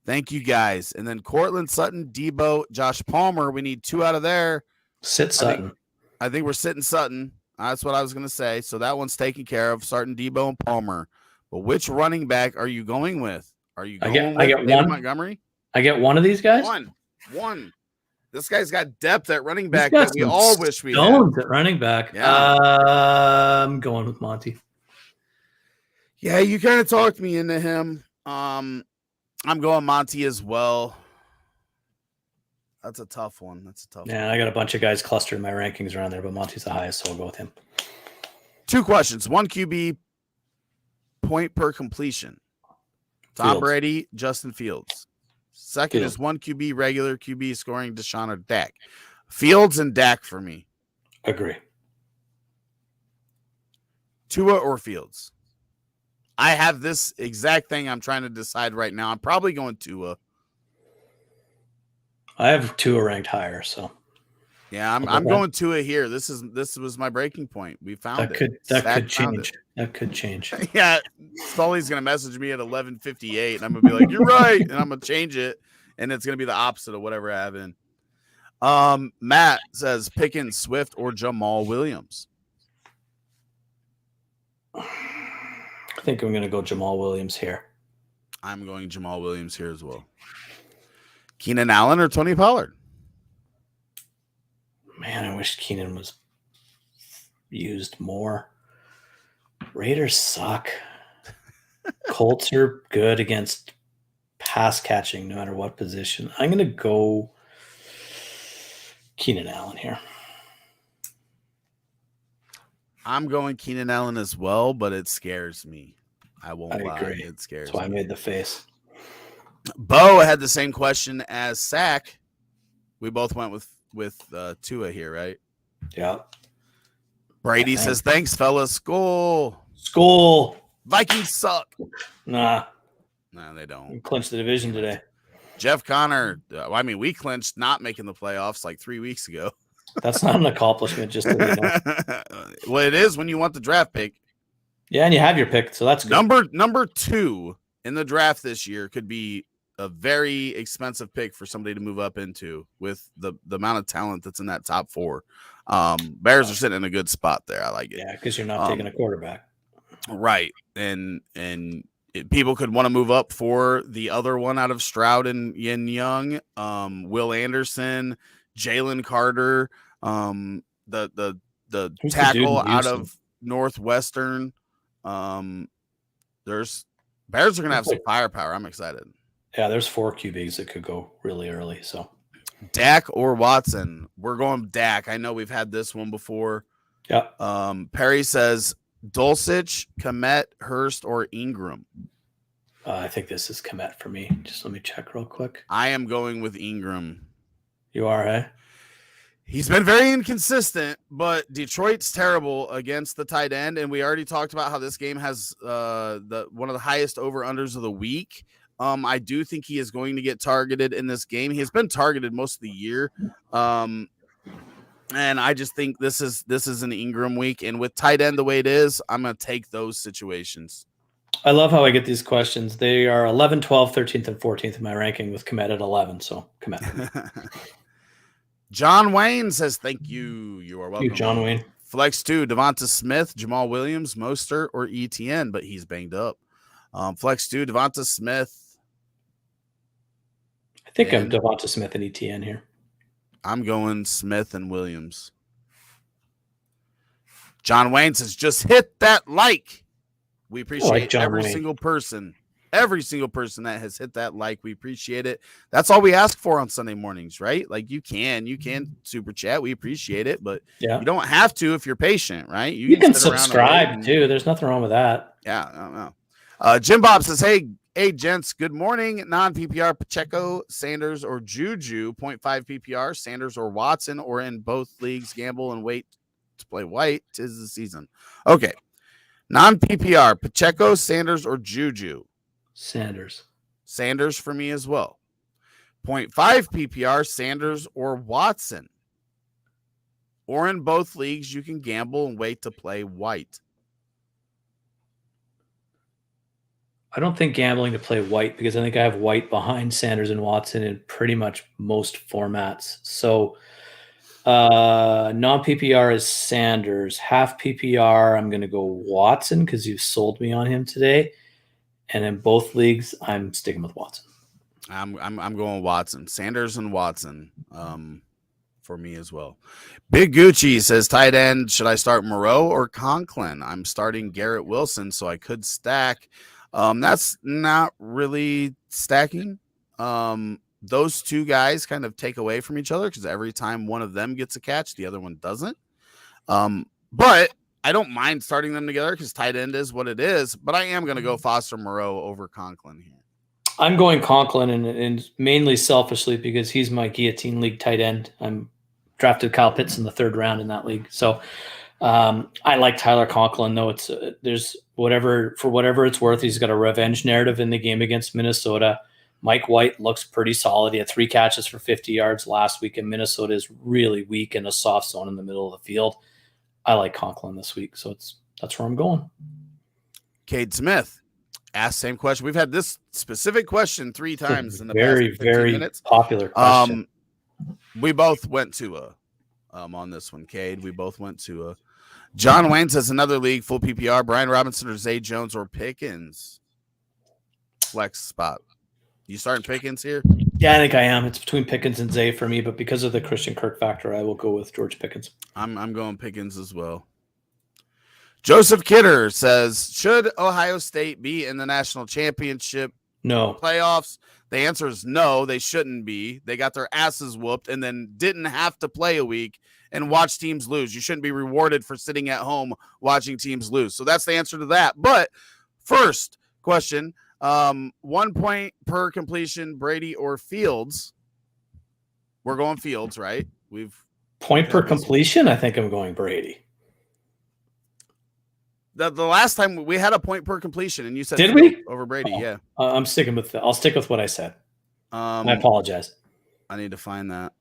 Thank you, guys. And then Cortland Sutton, Debo, Josh Palmer. We need 2 out of there. Sit Sutton. I think we're sitting Sutton. That's what I was going to say. So that one's taken care of, starting Debo and Palmer. But which running back are you going with? Are you going with David Montgomery? I get one of these guys? One. This guy's got depth at running back that we all wish we had. At running back. Yeah. I'm going with Monty. Yeah, you kind of talked me into him. I'm going Monty as well. That's a tough one. Yeah, I got a bunch of guys clustered in my rankings around there, but Monty's the highest, so I'll go with him. 2 questions. 1 QB point per completion. Tom Brady, Justin Fields. Second is 1 QB regular QB scoring Deshaun or Dak. Fields and Dak for me. Agree. Tua or Fields? I have this exact thing I'm trying to decide right now. I'm probably going Tua. I have Tua ranked higher, so yeah, I'm going Tua here. This was my breaking point. We found that could change. That could change. Yeah, Sully's gonna message me at 11:58, and I'm gonna be like, "You're right," and I'm gonna change it, and it's gonna be the opposite of whatever I have in. Matt says picking Swift or Jamal Williams. I think I'm going to go Jamal Williams here. I'm going Jamal Williams here as well. Keenan Allen or Tony Pollard? Man, I wish Keenan was used more. Raiders suck. Colts are good against pass catching no matter what position. I'm going to go Keenan Allen here. I'm going Keenan Allen as well, but it scares me. I won't lie. Agree. It scares me. That's why I made the face. Bo had the same question as Sack. We both went with Tua here, right? Yeah. Brady says, thanks, fellas. School. Vikings suck. Nah, they don't. We clinched the division today. Jeff Connor. We clinched not making the playoffs like 3 weeks ago. That's not an accomplishment, just to Well, it is when you want the draft pick. Yeah, and you have your pick, so that's good. Number 2 in the draft this year could be a very expensive pick for somebody to move up into with the amount of talent that's in that top 4. Bears are sitting in a good spot there. I like it. Yeah, because you're not taking a quarterback. Right. And people could want to move up for the other one out of Stroud and Yin Young, Will Anderson, Jalen Carter, the tackle out of Northwestern. Bears are gonna have some firepower. I'm excited. Yeah, there's 4 QBs that could go really early. So Dak or Watson? We're going Dak. I know we've had this one before. Yeah. Perry says Dulcich, Kmet, Hurst, or Ingram. I think this is Kmet for me. Just let me check real quick. I am going with Ingram. You are, eh? He's been very inconsistent, but Detroit's terrible against the tight end, and we already talked about how this game has one of the highest over-unders of the week. I do think he is going to get targeted in this game. He has been targeted most of the year, and I just think this is an Ingram week, and with tight end the way it is, I'm going to take those situations. I love how I get these questions. They are 11, 12, 13th, and 14th in my ranking with Komet at 11, so Komet. John Wayne says, thank you. You are welcome. Thank you, John Wayne. Flex 2, Devonta Smith, Jamal Williams, Mostert, or ETN, but he's banged up. Flex 2, Devonta Smith. I think I'm Devonta Smith and ETN here. I'm going Smith and Williams. John Wayne says, just hit that like. We appreciate every single person that has hit that like. We appreciate it. That's all we ask for on Sunday mornings, right? Like you can super chat. We appreciate it, but you don't have to if you're patient, right? You can subscribe too. There's nothing wrong with that. Yeah, I don't know. Jim Bob says, hey, gents, good morning. Non-PPR, Pacheco, Sanders, or Juju, 0.5 PPR, Sanders or Watson, or in both leagues, gamble and wait to play white. 'Tis the season. Okay. Non-PPR, Pacheco, Sanders, or Juju? Sanders. Sanders for me as well. 0.5 PPR, Sanders or Watson. Or in both leagues, you can gamble and wait to play white. I don't think gambling to play white because I think I have white behind Sanders and Watson in pretty much most formats. So non-PPR is Sanders. Half PPR, I'm going to go Watson because you've sold me on him today. And in both leagues, I'm sticking with Watson. I'm going Watson. Sanders and Watson for me as well. Big Gucci says, tight end, should I start Moreau or Conklin? I'm starting Garrett Wilson, so I could stack. That's not really stacking. Those two guys kind of take away from each other because every time one of them gets a catch, the other one doesn't. But I don't mind starting them together because tight end is what it is. But I am going to go Foster Moreau over Conklin here. I'm going Conklin and mainly selfishly because he's my guillotine league tight end. I'm drafted Kyle Pitts in the 3rd round in that league. So I like Tyler Conklin, though. There's whatever it's worth. He's got a revenge narrative in the game against Minnesota. Mike White looks pretty solid. He had 3 catches for 50 yards last week, and Minnesota is really weak in a soft zone in the middle of the field. I like Conklin this week, so that's where I'm going. Cade Smith asked same question. We've had this specific question 3 times in the past 15 minutes. Popular question. We both went to on this one, Cade. We both went to John Wayne says another league, full PPR, Brian Robinson or Zay Jones or Pickens. Flex spot. You starting Pickens here? Yeah, I think I am. It's between Pickens and Zay for me, but because of the Christian Kirk factor, I will go with George Pickens. I'm going Pickens as well. Joseph Kidder says, should Ohio State be in the national championship playoffs? The answer is no, they shouldn't be. They got their asses whooped and then didn't have to play a week and watch teams lose. You shouldn't be rewarded for sitting at home watching teams lose. So that's the answer to that. But first question, 1 point per completion, Brady or Fields? We're going Fields, right? Point per completion? I think I'm going Brady. The last time we had a point per completion, and you said did we over Brady? Yeah, I'm sticking with I'll stick with what I said. I apologize. I need to find that.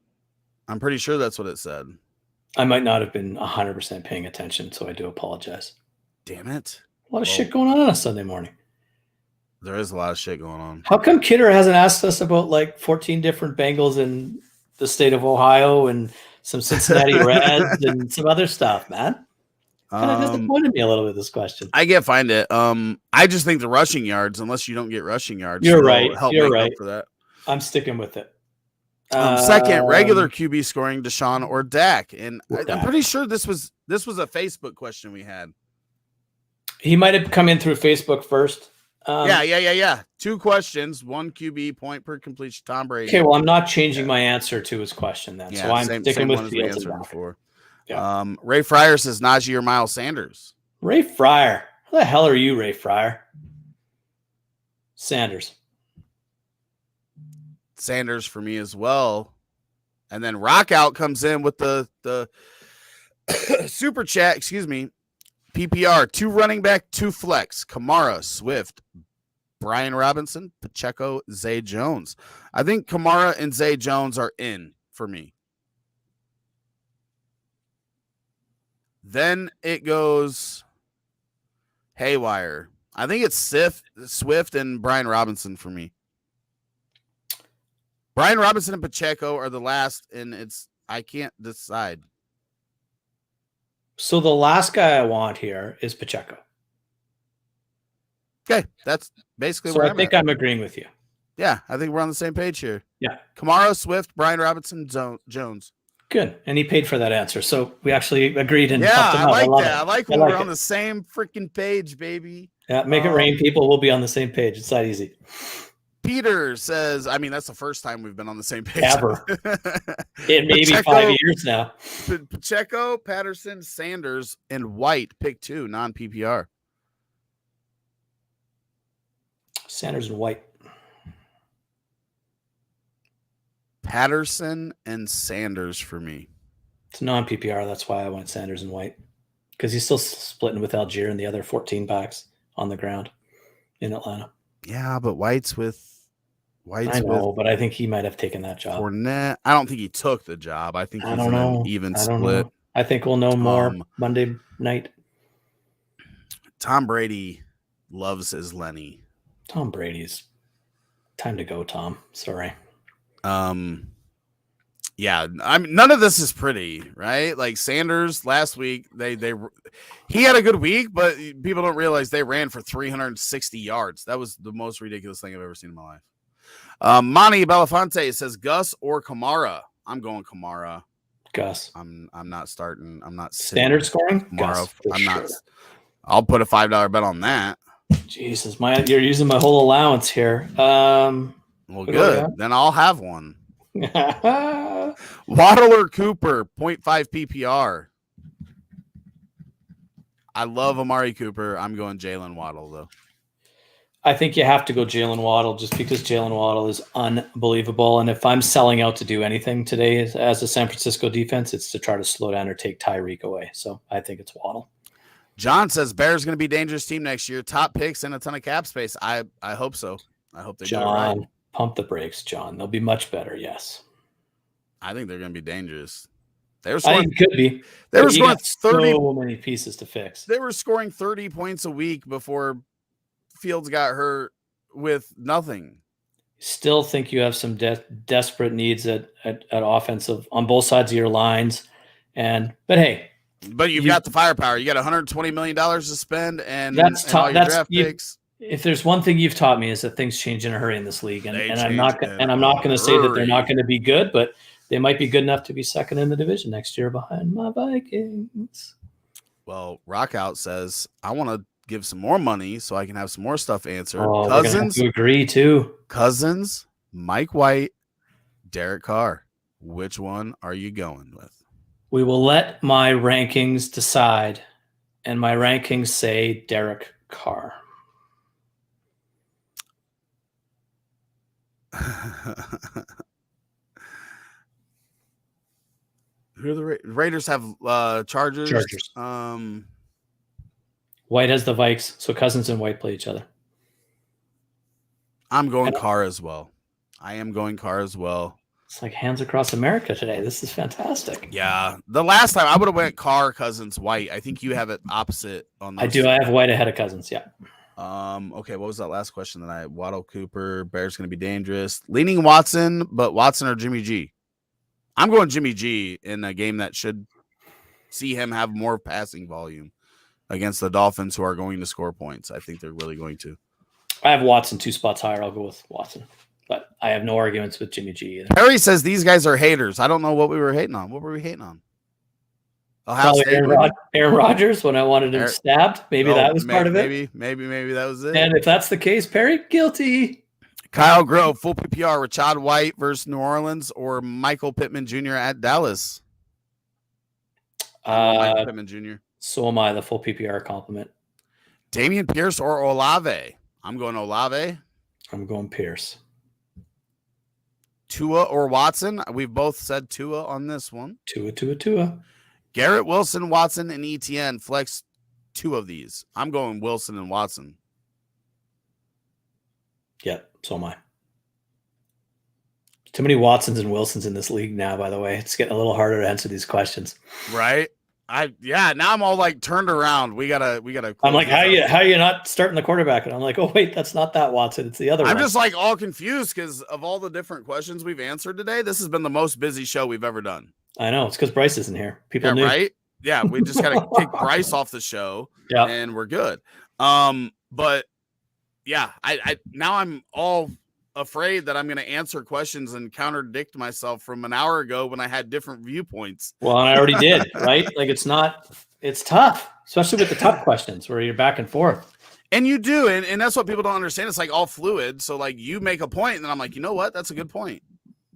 I'm pretty sure that's what it said. I might not have been 100% paying attention, so I do apologize. Damn it! A lot of shit going on a Sunday morning. There is a lot of shit going on. How come Kidder hasn't asked us about like 14 different Bengals in the state of Ohio and some Cincinnati Reds and some other stuff, man? Kind of disappointed me a little bit, this question. I can't find it. I just think the rushing yards, unless you don't get rushing yards, you're right. You're right for that. I'm sticking with it. Second, regular QB scoring, Deshaun or Dak, and I'm pretty sure this was a Facebook question we had. He might have come in through Facebook first. Yeah. 2 questions, 1 QB, point per completion, Tom Brady. Okay, well, I'm not changing my answer to his question then, so I'm sticking with Fields before. Yeah. Ray Fryer says Najee or Miles Sanders. Ray Fryer. Who the hell are you, Ray Fryer? Sanders. Sanders for me as well. And then Rockout comes in with the super chat, excuse me, PPR, 2 running back, 2 flex, Kamara, Swift, Brian Robinson, Pacheco, Zay Jones. I think Kamara and Zay Jones are in for me. Then it goes haywire. I think it's Swift and Brian Robinson for me. Brian Robinson and Pacheco are the last, and I can't decide. So the last guy I want here is Pacheco. Okay, that's basically so where I think I'm agreeing with you. Yeah, I think we're on the same page here. Yeah. Kamara, Swift, Brian Robinson, Jones. Good. And he paid for that answer. So we actually agreed. And I like that. I like when we're on the same freaking page, baby. Yeah, make it rain, people. We'll be on the same page. It's that easy. Peter says, I mean, that's the first time we've been on the same page. Ever. In maybe 5 years now. Pacheco, Patterson, Sanders, and White, pick 2, non-PPR. Sanders and White. Patterson and Sanders for me. It's non-PPR. That's why I went Sanders and White. Because he's still splitting with Algier and the other 14 backs on the ground in Atlanta. Yeah, but White's with... I know, but I think he might have taken that job. Fournette, I don't think he took the job. I think he's in an even split. I think we'll know more Monday night. Tom Brady loves his Lenny. Tom Brady's time to go, Tom. Sorry. Yeah, I mean, none of this is pretty, right? Like Sanders last week, he had a good week, but people don't realize they ran for 360 yards. That was the most ridiculous thing I've ever seen in my life. Monty Belafonte says Gus or Kamara. I'm going Kamara. Gus. I'm not starting. I'm not standard scoring. Kamara. I'm not. I'll put a $5 bet on that. Jesus, you're using my whole allowance here. Well, good. Then I'll have one. Waddle or Cooper, 0.5 PPR. I love Amari Cooper. I'm going Jalen Waddle though. I think you have to go Jalen Waddle just because Jalen Waddle is unbelievable. And if I'm selling out to do anything today as a San Francisco defense, it's to try to slow down or take Tyreek away. So I think it's Waddle. John says Bears going to be a dangerous team next year. Top picks and a ton of cap space. I hope so. I hope they do it right. Pump the brakes, John. They'll be much better. Yes. I think they're going to be dangerous. I think it could be. They were scoring 30. So many pieces to fix. They were scoring 30 points a week before Fields got hurt with nothing. Still think you have some desperate needs at offensive on both sides of your lines. But you've got the firepower. You got $120 million to spend, and that's all your draft picks. If there's one thing you've taught me is that things change in a hurry in this league, and I'm not going to say that they're not going to be good, but they might be good enough to be second in the division next year behind my Vikings. Well, Rockout says I want to give some more money so I can have some more stuff answered. Cousins, to agree too. Cousins, Mike White, Derek Carr. Which one are you going with? We will let my rankings decide, and my rankings say Derek Carr. Who are the Raiders have Chargers? White has the Vikes, so Cousins and White play each other. I'm going Carr as well. I am going Carr as well. It's like hands across America today. This is fantastic. Yeah. The last time I would have went Carr, Cousins, White. I think you have it opposite on those. I do. I have White ahead of Cousins, yeah. Okay, what was that last question that I had? Waddle, Cooper, Bears going to be dangerous. Leaning Watson, but Watson or Jimmy G? I'm going Jimmy G in a game that should see him have more passing volume against the Dolphins, who are going to score points. I think they're really going to. I have Watson 2 spots higher. I'll go with Watson. But I have no arguments with Jimmy G either. Perry says these guys are haters. I don't know what we were hating on. What were we hating on? Aaron Rodgers when I wanted him stabbed. Maybe that was part of it. Maybe that was it. And if that's the case, Perry, guilty. Kyle Grove, full PPR, Rashad White versus New Orleans or Michael Pittman Jr. at Dallas? Michael Pittman Jr. So am I, the full PPR compliment. Damian Pierce or Olave? I'm going Olave. I'm going Pierce. Tua or Watson. We've both said Tua on this one. Tua. Garrett Wilson, Watson, and ETN. Flex 2 of these. I'm going Wilson and Watson. Yeah, so am I. Too many Watsons and Wilsons in this league now, by the way. It's getting a little harder to answer these questions. Right? Now I'm all like turned around. We gotta I'm like, how you not starting the quarterback? And I'm like, oh wait, that's not that Watson. It's the other one. I'm just like all confused because of all the different questions we've answered today. This has been the most busy show we've ever done. I know. It's because Bryce isn't here. People knew. Right? Yeah, we just gotta kick Bryce off the show and we're good. But yeah, I now I'm all afraid that I'm going to answer questions and contradict myself from an hour ago when I had different viewpoints. Well, and I already did, right? Like it's tough, especially with the tough questions where you're back and forth. And you do. And that's what people don't understand. It's like all fluid. So like you make a point and then I'm like, you know what? That's a good point.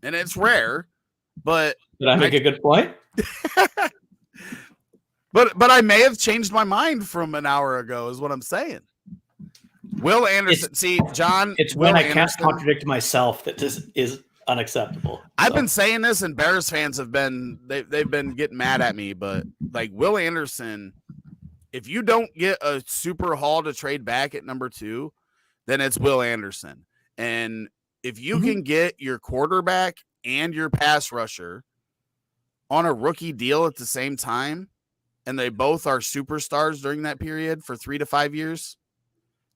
And it's rare, but did I make a good point? but I may have changed my mind from an hour ago is what I'm saying. Will Anderson, John. It's Will when I can't contradict myself that this is unacceptable. I've been saying this, and Bears fans have been they've been getting mad at me, but like Will Anderson, if you don't get a super haul to trade back at number 2, then it's Will Anderson. And if you can get your quarterback and your pass rusher on a rookie deal at the same time, and they both are superstars during that period for 3 to 5 years.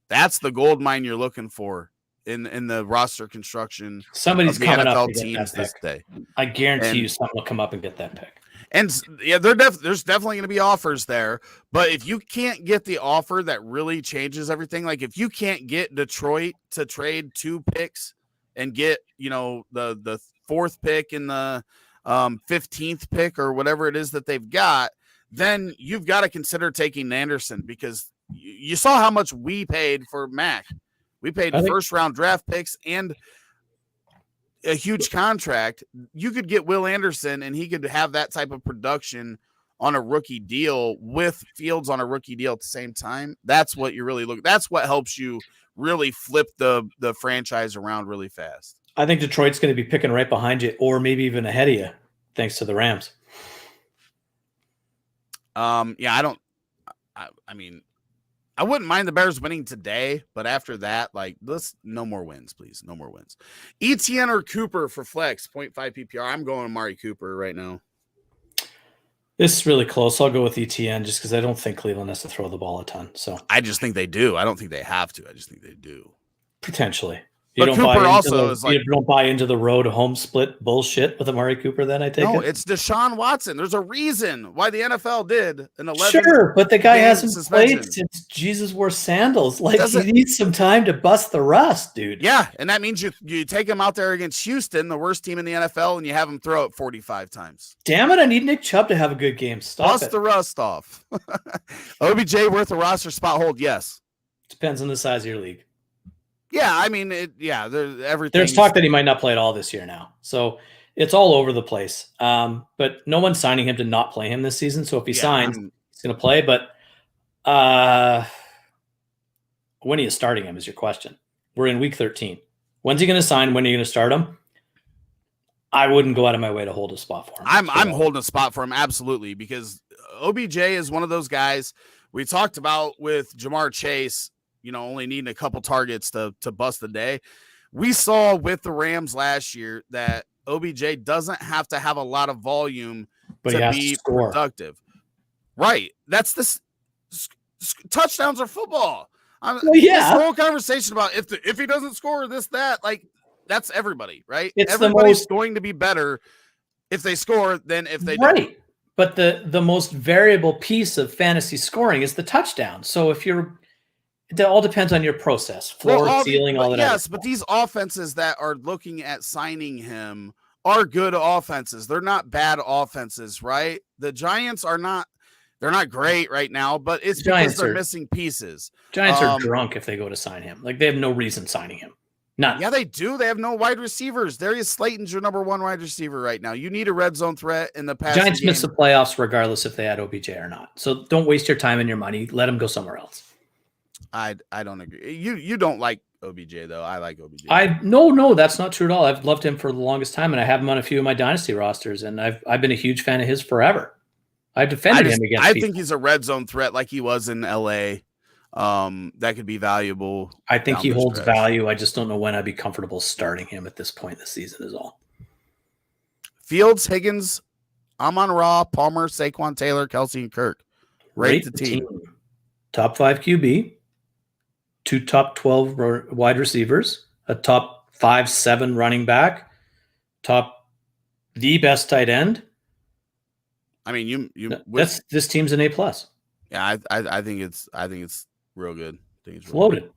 That's the gold mine you're looking for in the roster construction. Somebody's coming NFL up to teams get that this day. I guarantee you someone will come up and get that pick. And yeah, there's definitely going to be offers there. But if you can't get the offer that really changes everything, like if you can't get Detroit to trade 2 picks and get, the 4th pick and the 15th pick or whatever it is that they've got, then you've got to consider taking Anderson because you saw how much we paid for Mac. We paid first-round draft picks and a huge contract. You could get Will Anderson, and he could have that type of production on a rookie deal with Fields on a rookie deal at the same time. That's what you really look. That's what helps you really flip the franchise around really fast. I think Detroit's going to be picking right behind you, or maybe even ahead of you, thanks to the Rams. I wouldn't mind the Bears winning today, but after that, no more wins, please. No more wins. ETN or Cooper for flex, 0.5 PPR. I'm going Amari Cooper right now. This is really close. I'll go with ETN just because I don't think Cleveland has to throw the ball a ton. So I just think they do. I don't think they have to. I just think they do. Potentially. You don't buy into the road home split bullshit with Amari Cooper. Then I take it. No, it's Deshaun Watson. There's a reason why the NFL did an 11. Sure, but the guy hasn't played since Jesus wore sandals. Like he needs some time to bust the rust, dude. Yeah, and that means you take him out there against Houston, the worst team in the NFL, and you have him throw it 45 times. Damn it! I need Nick Chubb to have a good game. Bust the rust off. OBJ worth a roster spot hold? Yes. Depends on the size of your league. Yeah, there's everything. There's talk that he might not play at all this year now. So it's all over the place. But no one's signing him to not play him this season. So if he signs, he's going to play. But when are you starting him is your question. We're in week 13. When's he going to sign? When are you going to start him? I wouldn't go out of my way to hold a spot for him. I'm holding a spot for him, absolutely, because OBJ is one of those guys we talked about with Jamar Chase, only needing a couple targets to bust the day. We saw with the Rams last year that OBJ doesn't have to have a lot of volume to be productive. Right. That's this. Touchdowns are football. This whole conversation about if he doesn't score this, that, that's everybody, right? Everybody's going to be better if they score than if they don't. Right. But the most variable piece of fantasy scoring is the touchdown. So it all depends on your process, floor, ceiling, all that. Yes, but these offenses that are looking at signing him are good offenses. They're not bad offenses, right? The Giants are not. They're not great right now, but it's because they're missing pieces. Giants are drunk if they go to sign him. They have no reason signing him. None. Yeah, they do. They have no wide receivers. Darius Slayton's your number 1 wide receiver right now. You need a red zone threat in the passing Giants miss the playoffs regardless if they had OBJ or not. So don't waste your time and your money. Let him go somewhere else. I don't agree. You don't like OBJ though. I like OBJ. No, that's not true at all. I've loved him for the longest time, and I have him on a few of my dynasty rosters, and I've been a huge fan of his forever. I defended him against. I think he's a red zone threat like he was in LA. That could be valuable. I think he holds value. I just don't know when I'd be comfortable starting him at this point in the season is all. Fields, Higgins, Amon-Ra, Palmer, Saquon, Taylor, Kelsey, and Kirk. Rate the team. Top 5 QB, 2 top 12 wide receivers, a top 5-7 running back, the best tight end. I mean, this team's an A+. Yeah, I think it's real good. I think it's loaded. Good.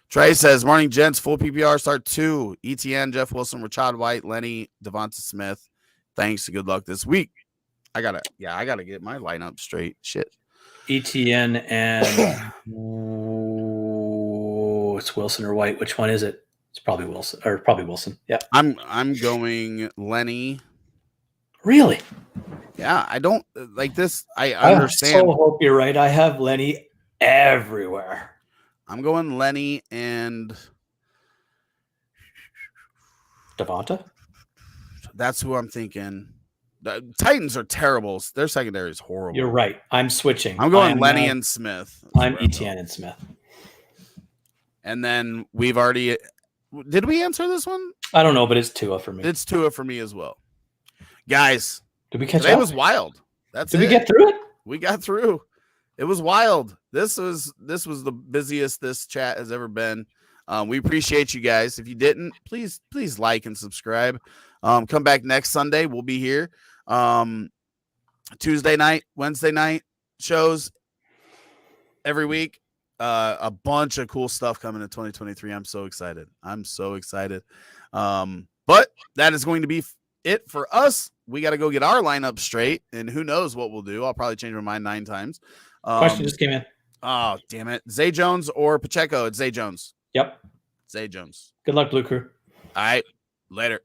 Trey says, "Morning, gents. Full PPR start 2. ETN, Jeff Wilson, Rashad White, Lenny, Devonta Smith. Thanks. Good luck this week." I gotta get my lineup straight. Shit. ETN and it's Wilson or White. Which one is it? It's probably Wilson. Yeah. I'm going Lenny. Really? Yeah, I don't like this. I understand. I so hope you're right. I have Lenny everywhere. I'm going Lenny and Devonta. That's who I'm thinking. The Titans are terrible. Their secondary is horrible. You're right. I'm switching. I'm going Lenny and Smith. I'm ETN and Smith. And then we've already. Did we answer this one? I don't know, but it's Tua for me. It's Tua for me as well. Guys, did we catch up? Today was wild. Did we get through it? We got through. It was wild. This was the busiest this chat has ever been. We appreciate you guys. If you didn't, please like and subscribe. Come back next Sunday. We'll be here. Tuesday night, Wednesday night shows every week. A bunch of cool stuff coming in 2023. I'm so excited. But that is going to be it for us. We got to go get our lineup straight, and who knows what we'll do. I'll probably change my mind 9 times. Question just came in. Oh, damn it. Zay Jones or Pacheco? It's Zay Jones. Yep. Zay Jones. Good luck, Blue Crew. All right. Later.